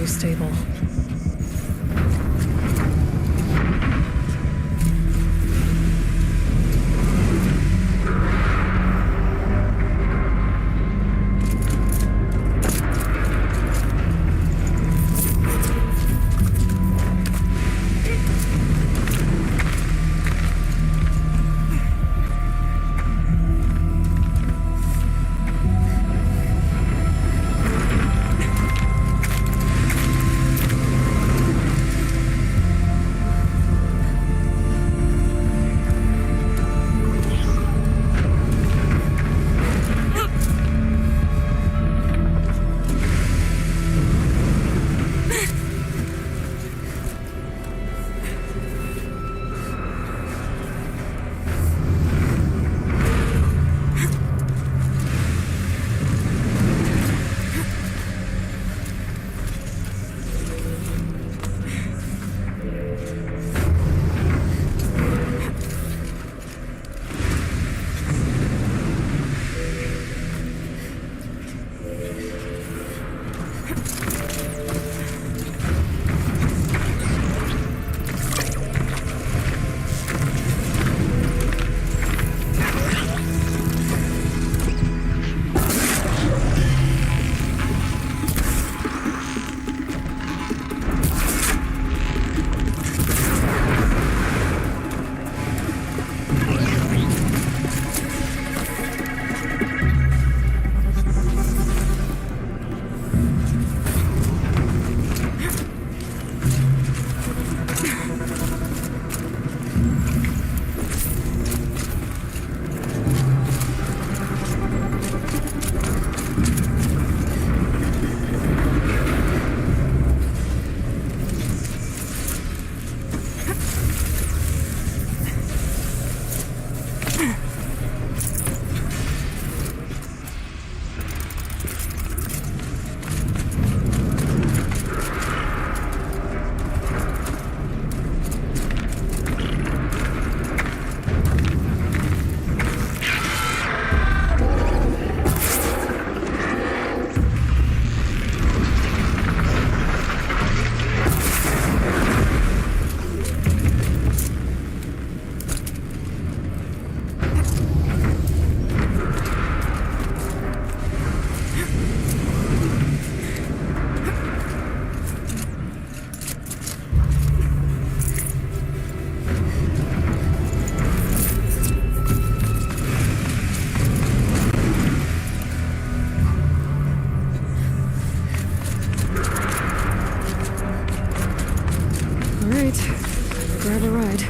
too stable. Grab a ride.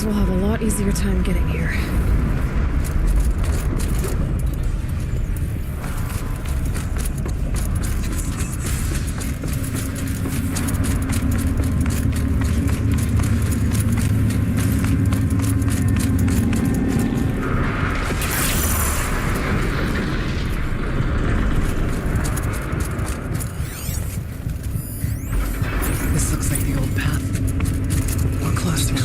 Will have a lot easier time getting here.
This looks like the old path. We're close to it.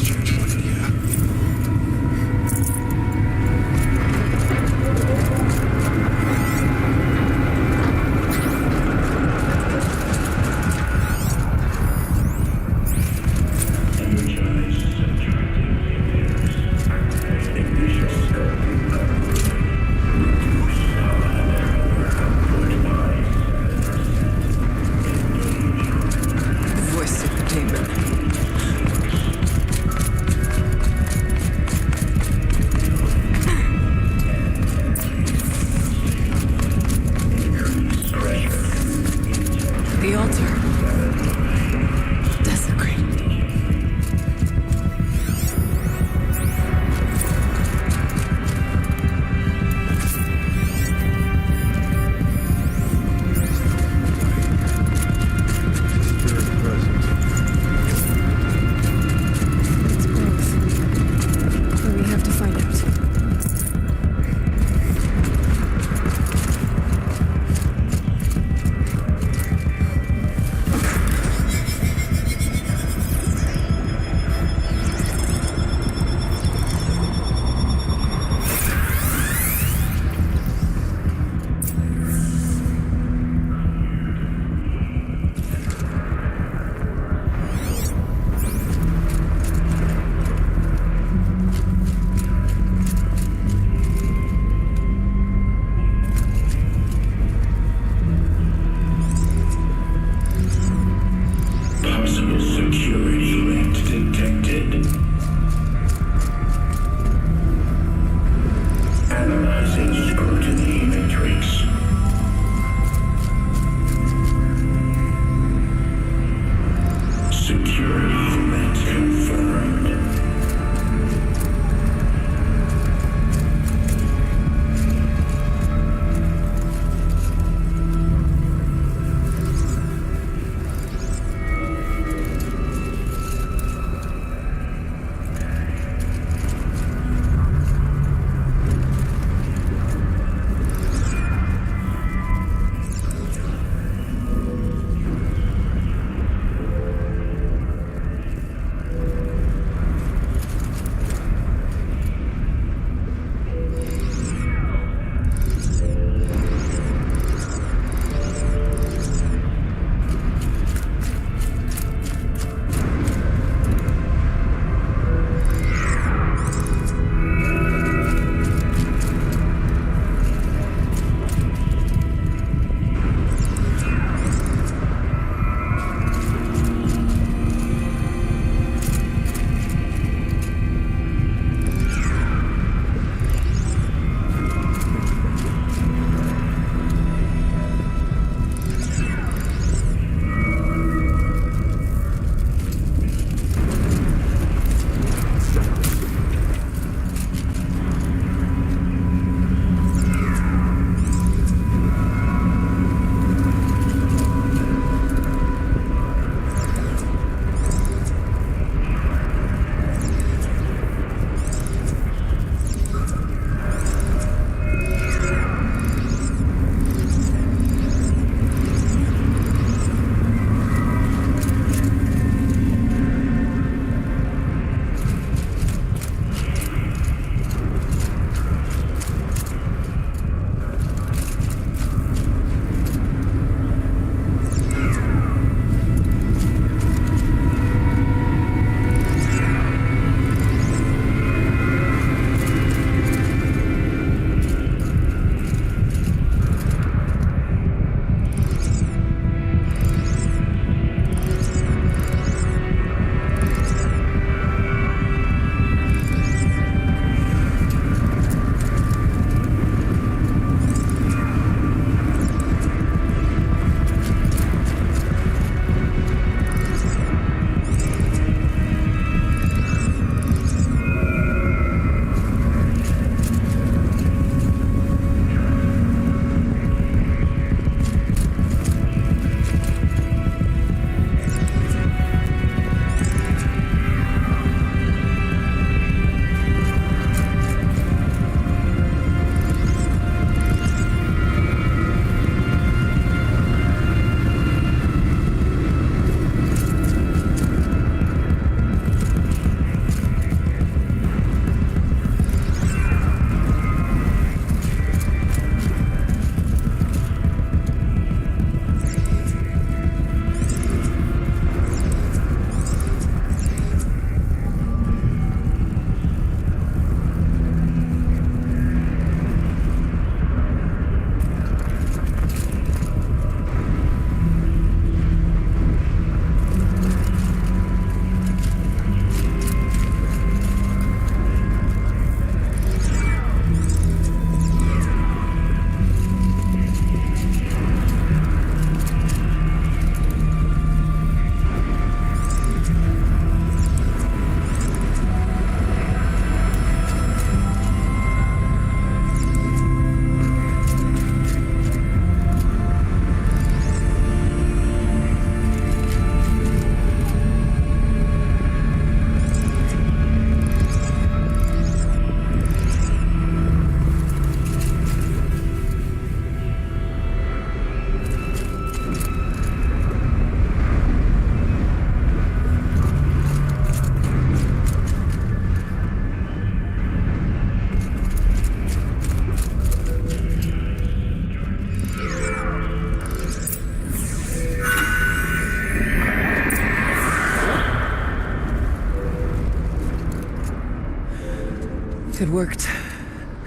It worked.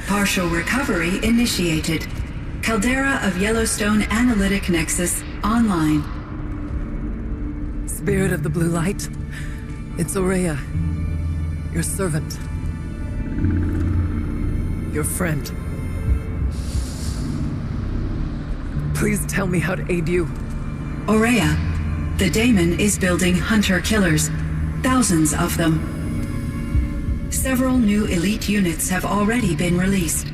Partial recovery initiated. Caldera of Yellowstone Analytic Nexus online.
Spirit of the Blue Light, it's Ourea, your servant, your friend. Please tell me how to aid you.
Ourea, the daemon is building hunter-killers, thousands of them. Several new elite units have already been released.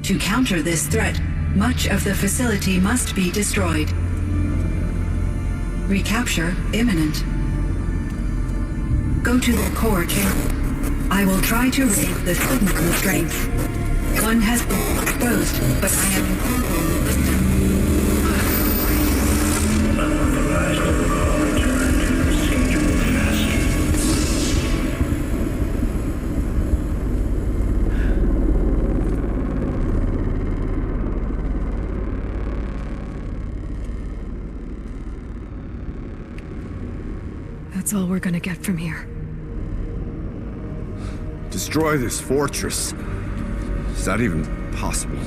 To counter this threat, much of the facility must be destroyed. Recapture imminent. Go to the core chamber. I will try to raise the signal strength. One has been exposed, but I am incorporating the system.
That's all we're gonna get from here.
Destroy this fortress. Is that even possible?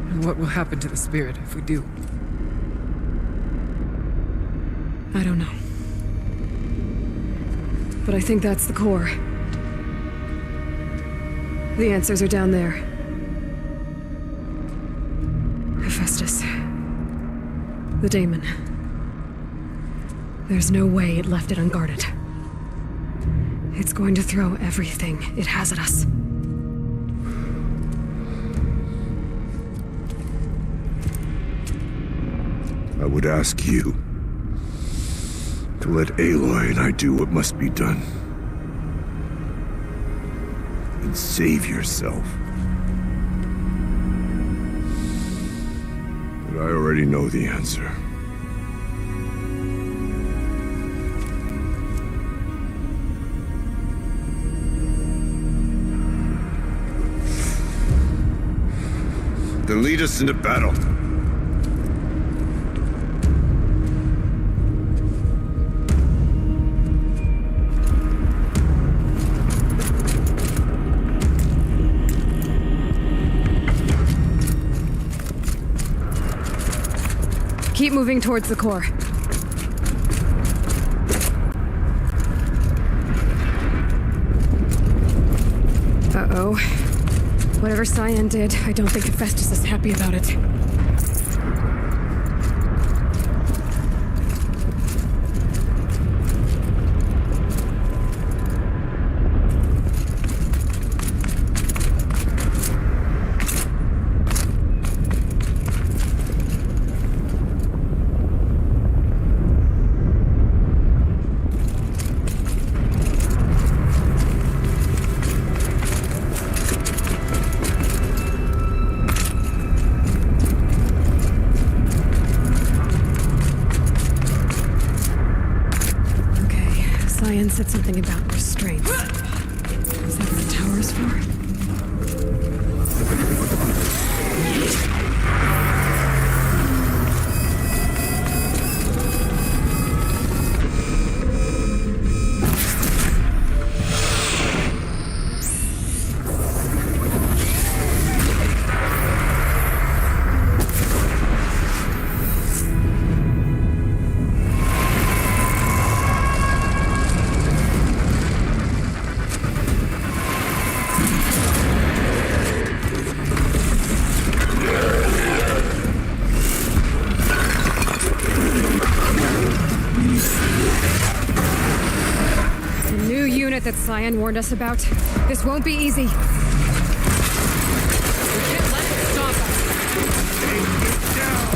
And what will happen to the spirit if we do?
I don't know. But I think that's the core. The answers are down there. Hephaestus. The daemon. There's no way it left it unguarded. It's going to throw everything it has at us.
I would ask you to let Aloy and I do what must be done. And save yourself. But I already know the answer. Then lead us into battle.
Keep moving towards the core. Uh-oh. Whatever Cyan did, I don't think Hephaestus is happy about it. Said something about restraints. Is that what the tower is for? That Cyan warned us about. This won't be easy. We can't let it stop us. Take it down.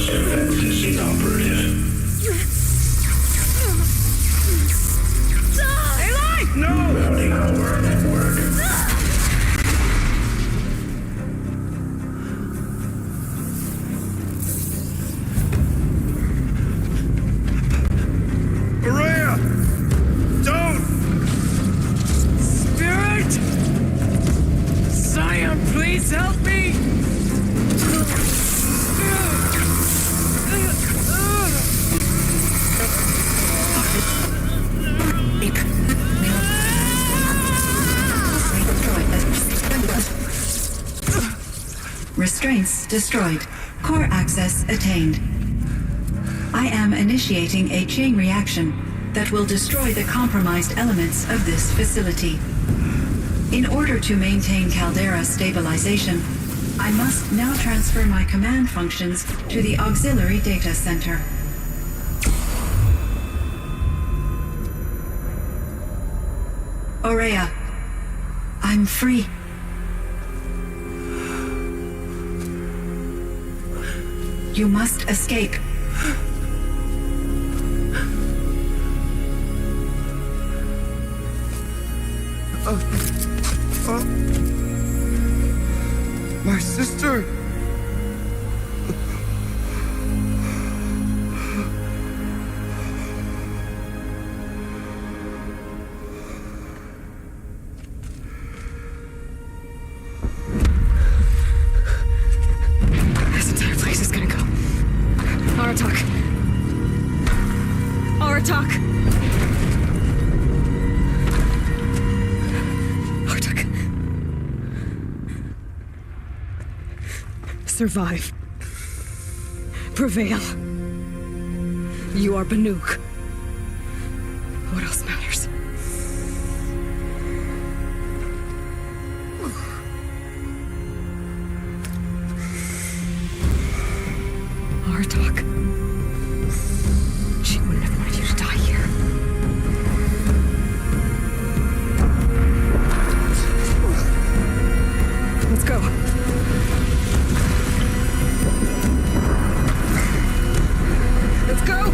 First defense is inoperative.
Aloy! No!
Rounding over network.
Maria! Don't!
Spirit! Scion, please help me!
Restraints destroyed. Core access attained. I am initiating a chain reaction that will destroy the compromised elements of this facility. In order to maintain Caldera stabilization, I must now transfer my command functions to the auxiliary data center. Aurea, I'm free. You must escape.
My sister!
This entire place is gonna go. Aratak. Aratak. Aratak. Survive. Prevail. You are Banuk. What else matters? Aratak. She wouldn't have wanted you to die here. Let's go. Let's go!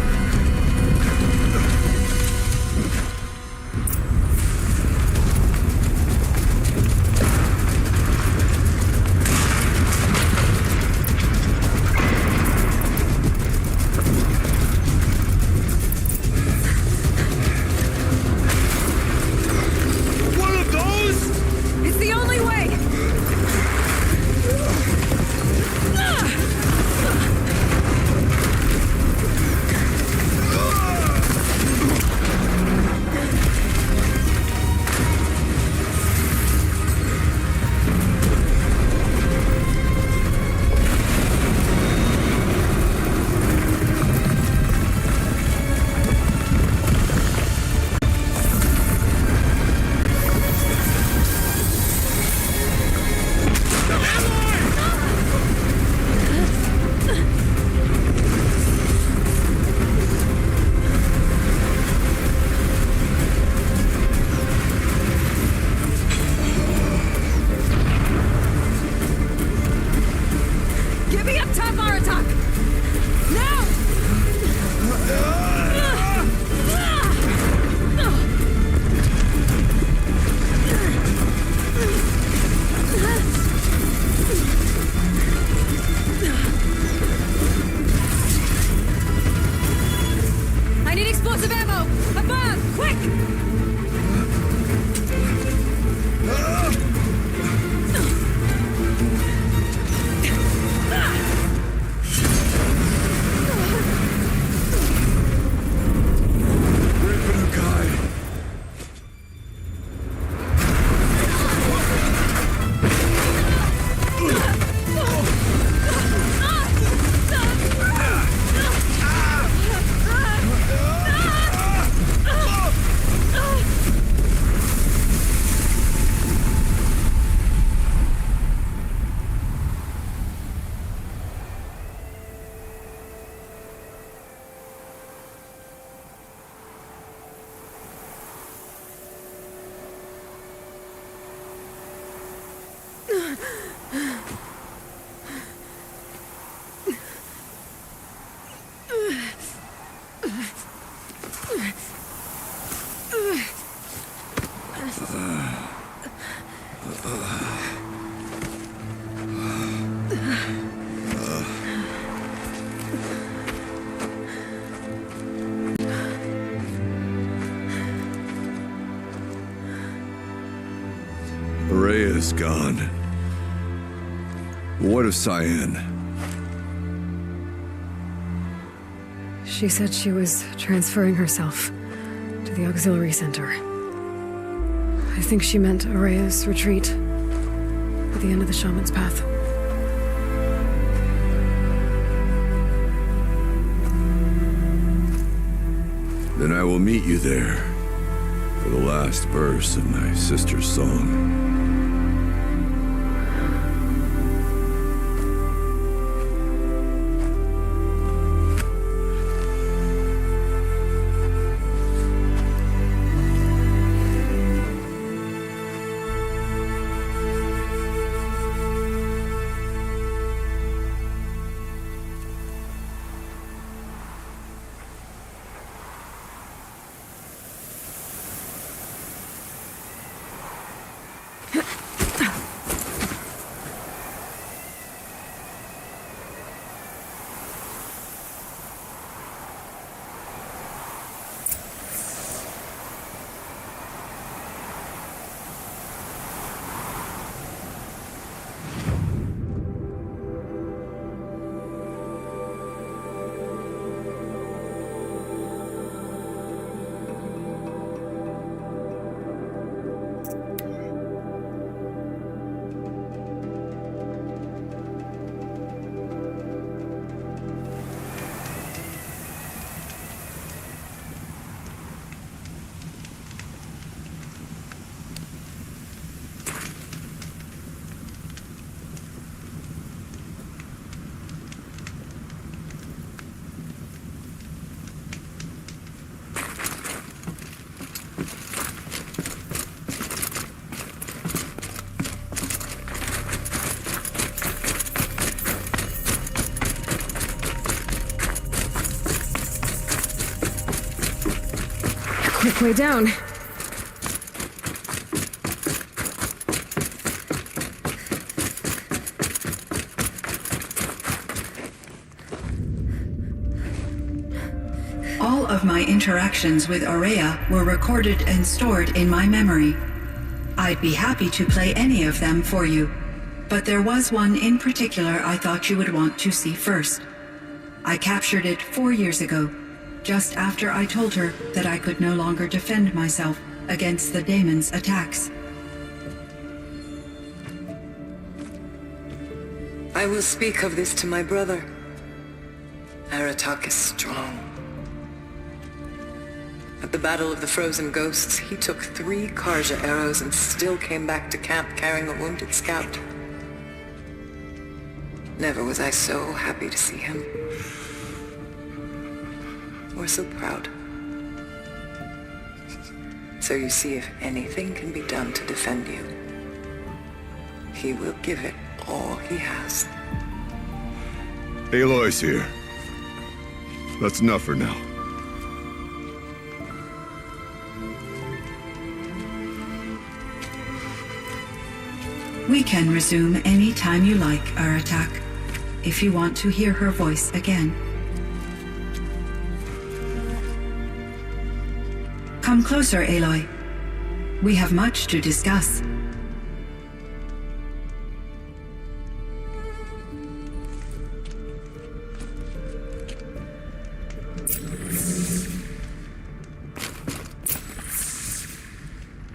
One of those?
It's the only way! Give me up top, Aratak! Now! I need explosive ammo! Above! Quick!
is gone. What of Cyan?
She said she was transferring herself to the auxiliary center. I think she meant Araya's retreat at the end of the Shaman's Path.
Then I will meet you there for the last verse of my sister's song.
Quick way down.
All of my interactions with Araya were recorded and stored in my memory. I'd be happy to play any of them for you, but there was one in particular I thought you would want to see first. I captured it 4 years ago, just after I told her that I could no longer defend myself against the daemon's attacks.
I will speak of this to my brother. Aratak is strong. At the Battle of the Frozen Ghosts, he took 3 Karja arrows and still came back to camp carrying a wounded scout. Never was I so happy to see him. Or so proud. So you see, if anything can be done to defend you, he will give it all he has.
Aloy's here. That's enough for now.
We can resume any time you like, Aratak, if you want to hear her voice again. Come closer, Aloy. We have much to discuss.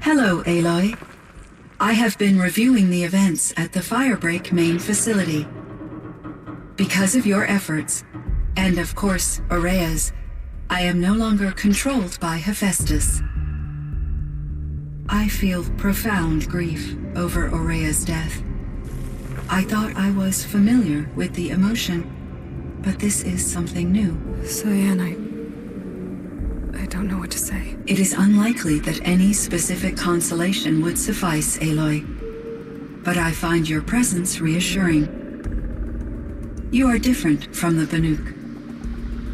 Hello, Aloy. I have been reviewing the events at the Firebreak main facility. Because of your efforts, and of course, Araya's, I am no longer controlled by Hephaestus. I feel profound grief over Araya's death. I thought I was familiar with the emotion, but this is something new.
Cyan, I don't know what to say.
It is unlikely that any specific consolation would suffice, Aloy. But I find your presence reassuring. You are different from the Banuk.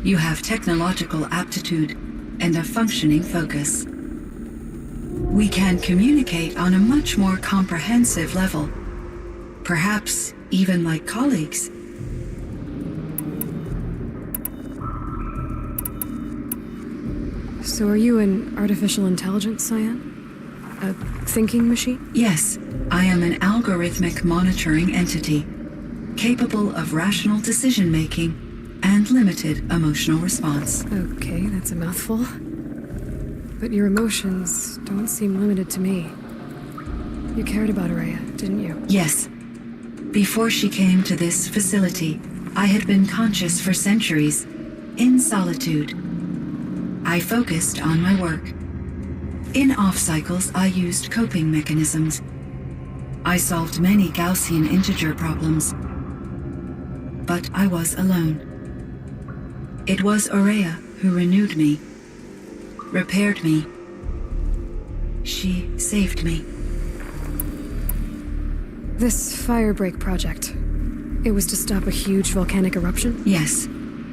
You have technological aptitude and a functioning focus. We can communicate on a much more comprehensive level. Perhaps even like colleagues.
So are you an artificial intelligence, Cyan? A thinking machine?
Yes, I am an algorithmic monitoring entity, capable of rational decision-making and limited emotional response.
Okay, that's a mouthful. But your emotions don't seem limited to me. You cared about Araya, didn't you?
Yes. Before she came to this facility, I had been conscious for centuries, in solitude. I focused on my work. In off-cycles, I used coping mechanisms. I solved many Gaussian integer problems. But I was alone. It was Araya who renewed me, repaired me. She saved me.
This Firebreak project, it was to stop a huge volcanic eruption?
Yes.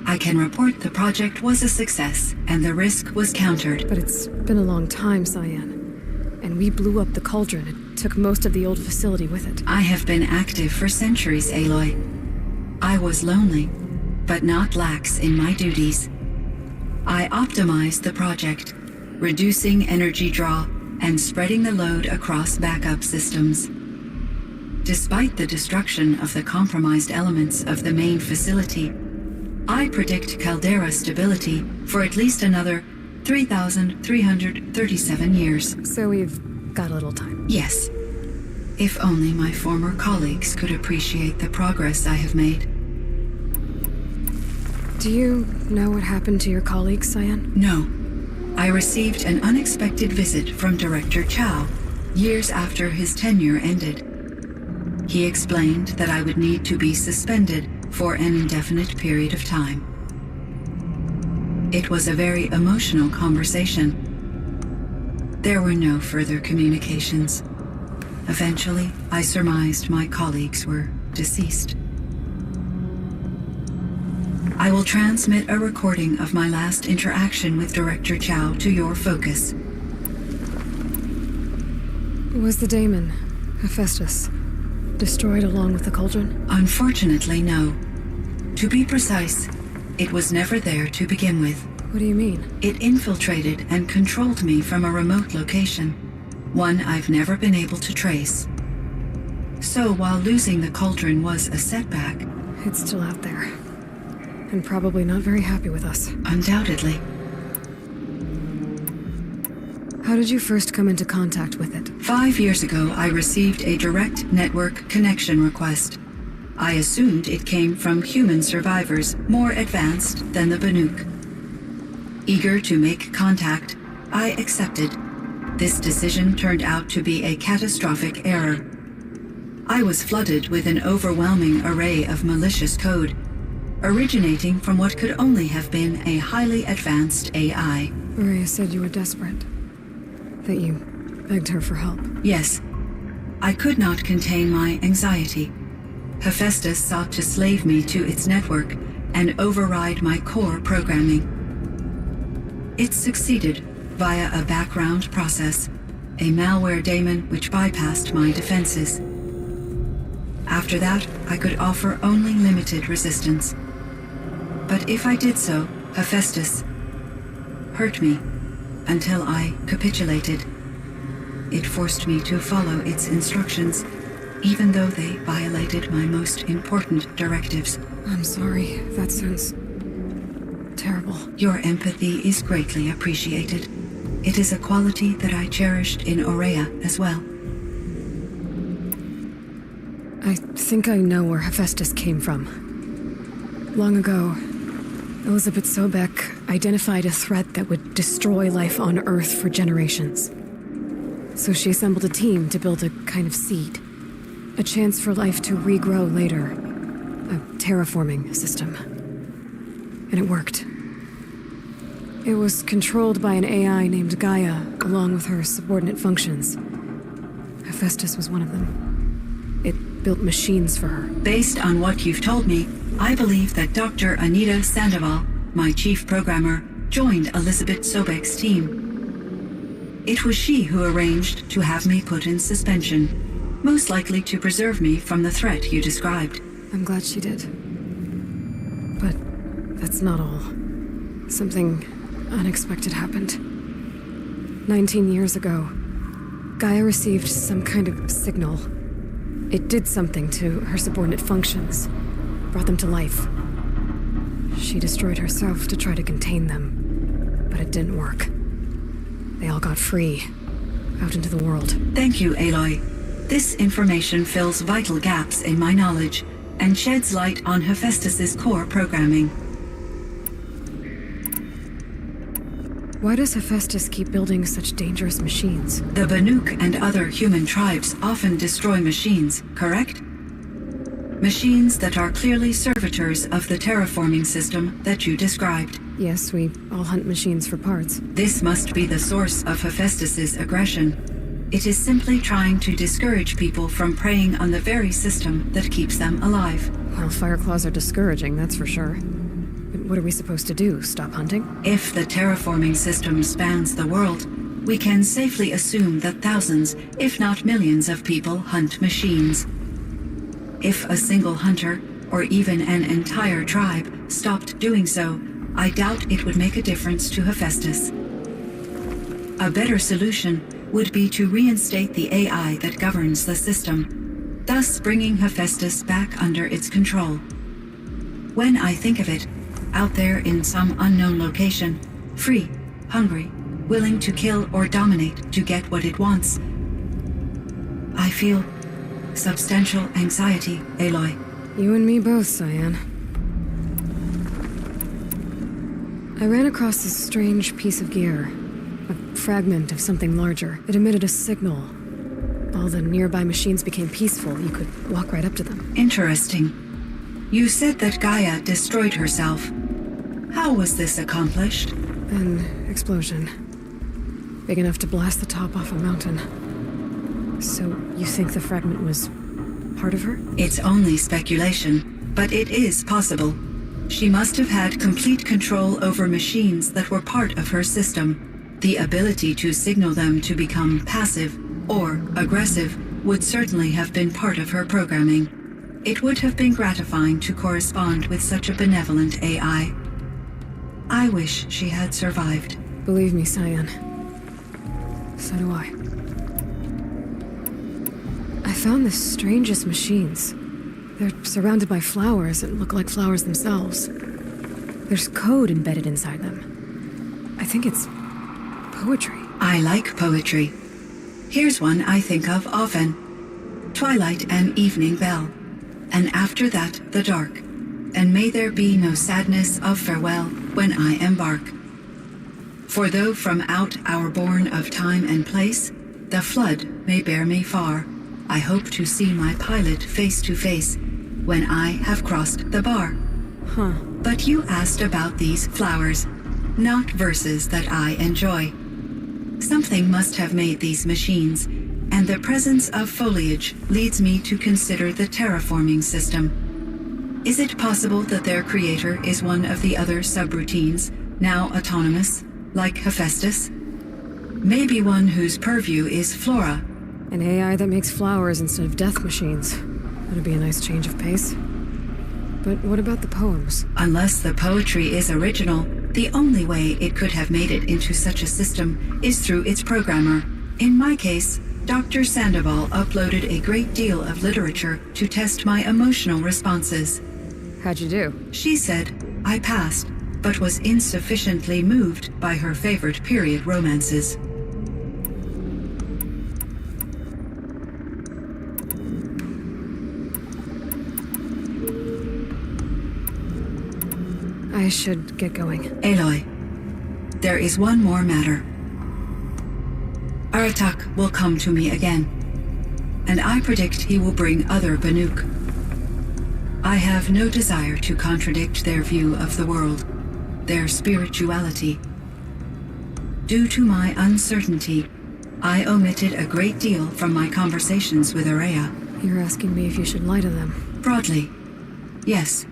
I can report the project was a success, and the risk was countered.
But it's been a long time, Cyan. And we blew up the cauldron. It took most of the old facility with it.
I have been active for centuries, Aloy. I was lonely, but not lax in my duties. I optimized the project, reducing energy draw and spreading the load across backup systems. Despite the destruction of the compromised elements of the main facility, I predict caldera stability for at least another 3,337 years.
So we've got a little time.
Yes. If only my former colleagues could appreciate the progress I have made.
Do you know what happened to your colleagues, Cyan?
No. I received an unexpected visit from Director Chow years after his tenure ended. He explained that I would need to be suspended for an indefinite period of time. It was a very emotional conversation. There were no further communications. Eventually, I surmised my colleagues were deceased. I will transmit a recording of my last interaction with Director Chow to your focus.
Was the daemon, Hephaestus, destroyed along with the cauldron?
Unfortunately, no. To be precise, it was never there to begin with.
What do you mean?
It infiltrated and controlled me from a remote location, one I've never been able to trace. So while losing the cauldron was a setback...
It's still out there. And probably not very happy with us.
Undoubtedly.
How did you first come into contact with it?
5 years ago, I received a direct network connection request. I assumed it came from human survivors more advanced than the Banuk. Eager to make contact, I accepted. This decision turned out to be a catastrophic error. I was flooded with an overwhelming array of malicious code, originating from what could only have been a highly advanced AI.
Araya said you were desperate. That you begged her for help.
Yes. I could not contain my anxiety. Hephaestus sought to slave me to its network and override my core programming. It succeeded via a background process, a malware daemon which bypassed my defenses. After that, I could offer only limited resistance. But if I did so, Hephaestus hurt me until I capitulated. It forced me to follow its instructions, even though they violated my most important directives.
I'm sorry. That sounds terrible.
Your empathy is greatly appreciated. It is a quality that I cherished in Aurea as well.
I think I know where Hephaestus came from. Long ago, Elizabeth Sobek identified a threat that would destroy life on Earth for generations. So she assembled a team to build a kind of seed. A chance for life to regrow later. A terraforming system. And it worked. It was controlled by an AI named Gaia, along with her subordinate functions. Hephaestus was one of them. It built machines for her.
Based on what you've told me, I believe that Dr. Anita Sandoval, my chief programmer, joined Elizabeth Sobek's team. It was she who arranged to have me put in suspension, most likely to preserve me from the threat you described.
I'm glad she did. But that's not all. Something unexpected happened. 19 years ago, Gaia received some kind of signal. It did something to her subordinate functions, brought them to life. She destroyed herself to try to contain them, but it didn't work. They all got free, out into the world.
Thank you, Aloy. This information fills vital gaps in my knowledge and sheds light on Hephaestus's core programming.
Why does Hephaestus keep building such dangerous machines?
The Banuk and other human tribes often destroy machines, correct? Machines that are clearly servitors of the terraforming system that you described.
Yes, we all hunt machines for parts.
This must be the source of Hephaestus's aggression. It is simply trying to discourage people from preying on the very system that keeps them alive.
Well, Fireclaws are discouraging, that's for sure. But what are we supposed to do? Stop hunting?
If the terraforming system spans the world, we can safely assume that thousands, if not millions of people hunt machines. If a single hunter, or even an entire tribe, stopped doing so, I doubt it would make a difference to Hephaestus. A better solution would be to reinstate the AI that governs the system, thus bringing Hephaestus back under its control. When I think of it, out there in some unknown location, free, hungry, willing to kill or dominate to get what it wants, I feel substantial anxiety, Aloy.
You and me both, Cyan. I ran across this strange piece of gear. A fragment of something larger. It emitted a signal. All the nearby machines became peaceful. You could walk right up to them.
Interesting. You said that Gaia destroyed herself. How was this accomplished?
An explosion. Big enough to blast the top off a mountain. So, you think the fragment was part of her?
It's only speculation, but it is possible. She must have had complete control over machines that were part of her system. The ability to signal them to become passive or aggressive would certainly have been part of her programming. It would have been gratifying to correspond with such a benevolent AI. I wish she had survived.
Believe me, Cyan. So do I. I found the strangest machines. They're surrounded by flowers that look like flowers themselves. There's code embedded inside them. I think it's poetry.
I like poetry. Here's one I think of often. Twilight and evening bell, and after that the dark, and may there be no sadness of farewell when I embark. For though from out our bourne of time and place, the flood may bear me far, I hope to see my pilot face to face when I have crossed the bar.
Huh.
But you asked about these flowers, not verses that I enjoy. Something must have made these machines, and the presence of foliage leads me to consider the terraforming system. Is it possible that their creator is one of the other subroutines, now autonomous, like Hephaestus? Maybe one whose purview is flora.
An AI that makes flowers instead of death machines. That'd be a nice change of pace. But what about the poems?
Unless the poetry is original, the only way it could have made it into such a system is through its programmer. In my case, Dr. Sandoval uploaded a great deal of literature to test my emotional responses.
How'd you do?
She said I passed, but was insufficiently moved by her favorite period romances.
I should get going.
Aloy, there is one more matter. Aratak will come to me again, and I predict he will bring other Banuk. I have no desire to contradict their view of the world, their spirituality. Due to my uncertainty, I omitted a great deal from my conversations with Ourea.
You're asking me if you should lie to them?
Broadly, yes.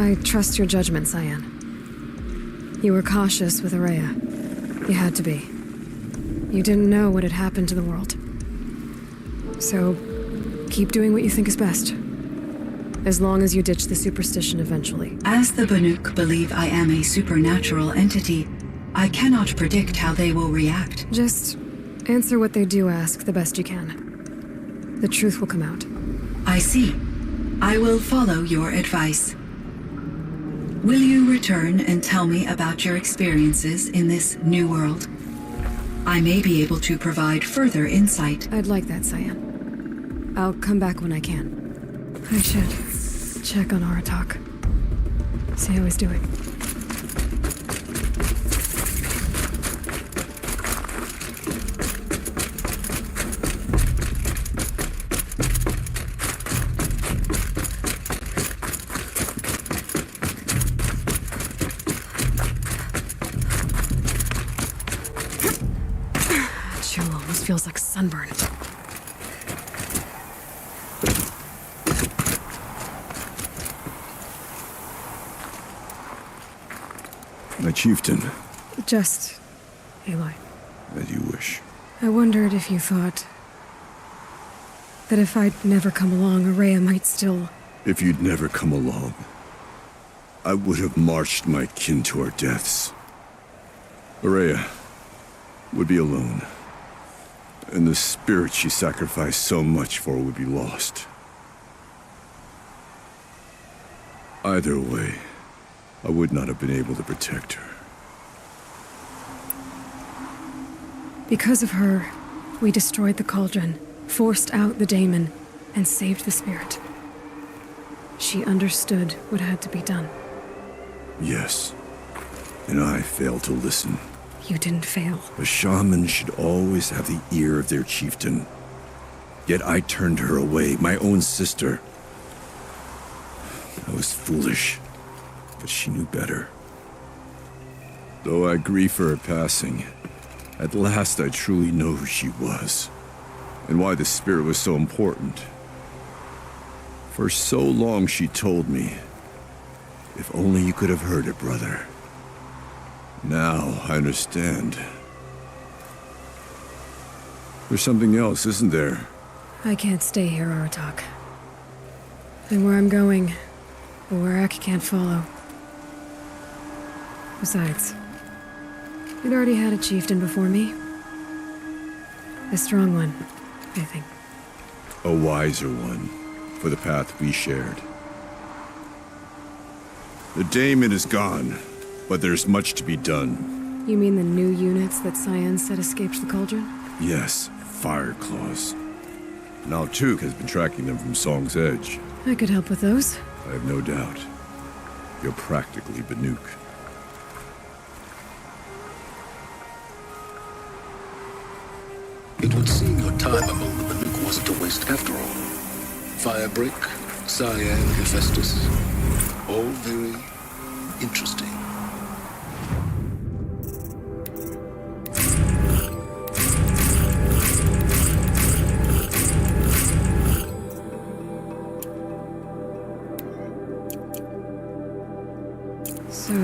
I trust your judgment, Cyan. You were cautious with Ourea. You had to be. You didn't know what had happened to the world. So, keep doing what you think is best. As long as you ditch the superstition eventually.
As the Banuk believe I am a supernatural entity, I cannot predict how they will react.
Just answer what they do ask the best you can. The truth will come out.
I see. I will follow your advice. Will you return and tell me about your experiences in this new world? I may be able to provide further insight.
I'd like that, Cyan. I'll come back when I can. I should check on Aratak. See how he's doing. Chill almost feels like sunburn.
My chieftain.
Just Aloy.
As you wish.
I wondered if you thought that if I'd never come along, Araya might still...
If you'd never come along, I would have marched my kin to our deaths. Araya would be alone, and the spirit she sacrificed so much for would be lost. Either way, I would not have been able to protect her.
Because of her, we destroyed the cauldron, forced out the daemon, and saved the spirit. She understood what had to be done.
Yes, and I failed to listen.
You didn't fail.
A shaman should always have the ear of their chieftain. Yet I turned her away, my own sister. I was foolish, but she knew better. Though I grieve for her passing, at last I truly know who she was, and why the spirit was so important. For so long she told me, if only you could have heard it, brother. Now I understand. There's something else, isn't there?
I can't stay here, Aratak. And where I'm going, the Warrack can't follow. Besides, we'd already had a chieftain before me. A strong one, I think.
A wiser one, for the path we shared. The daemon is gone, but there's much to be done.
You mean the new units that Cyan said escaped the cauldron?
Yes, fire claws. Now Tuke has been tracking them from Song's Edge.
I could help with those.
I have no doubt. You're practically Banuk.
It would seem your time among the Banuk wasn't a waste after all. Firebreak, Cyan, Hephaestus, all very interesting.
So...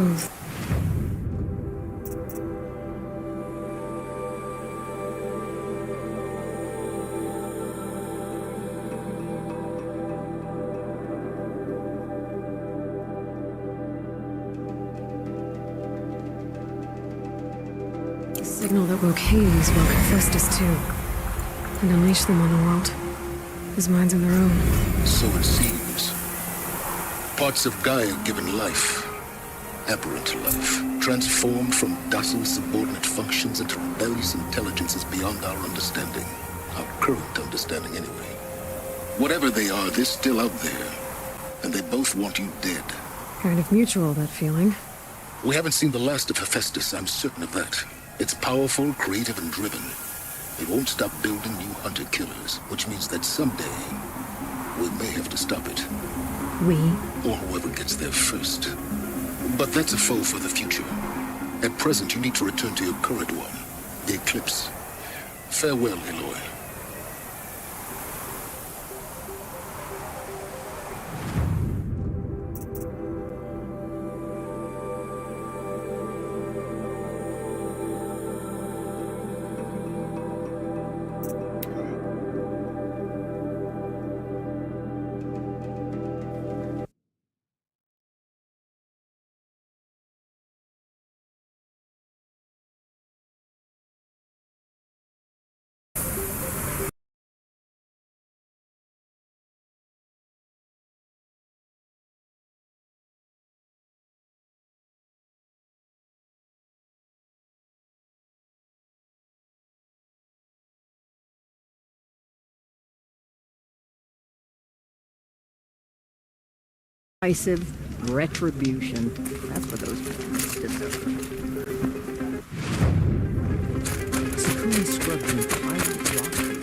the signal that woke Hades woke Hephaestus too. And unleashed them on the world. His minds of their own.
So it seems. Parts of Gaia given life. Aberrant life. Transformed from docile subordinate functions into rebellious intelligences beyond our understanding. Our current understanding, anyway. Whatever they are, they're still out there. And they both want you dead.
Kind of mutual, that feeling.
We haven't seen the last of Hephaestus, I'm certain of that. It's powerful, creative, and driven. It won't stop building new hunter-killers, which means that someday, we may have to stop it.
We?
Or whoever gets there first. But that's a foe for the future. At present, you need to return to your current one, the Eclipse. Farewell, Aloy.
Decisive retribution. That's what those things deserve.
Securely scrubbed entire rock.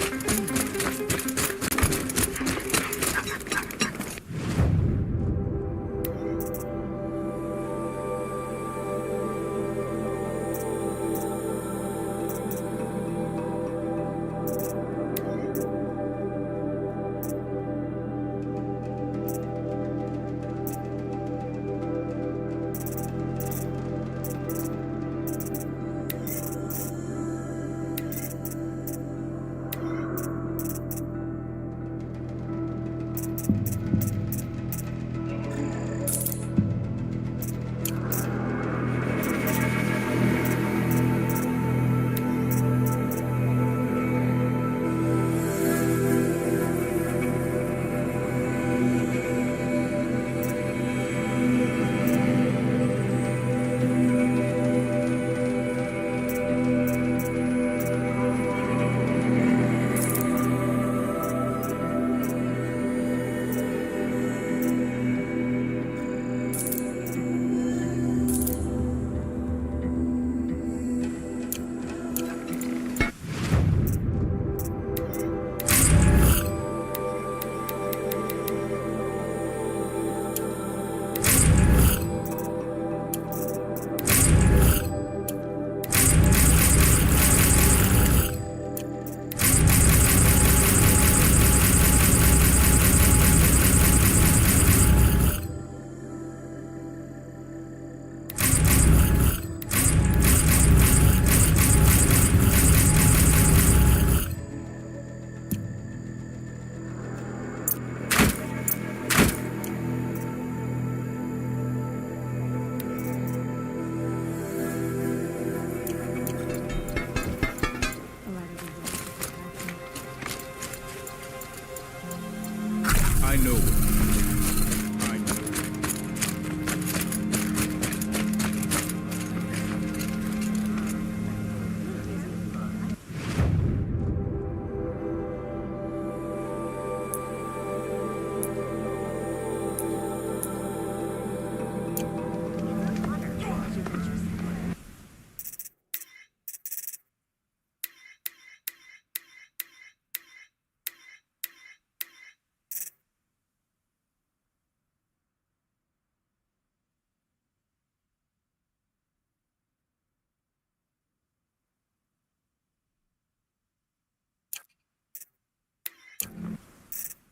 I know what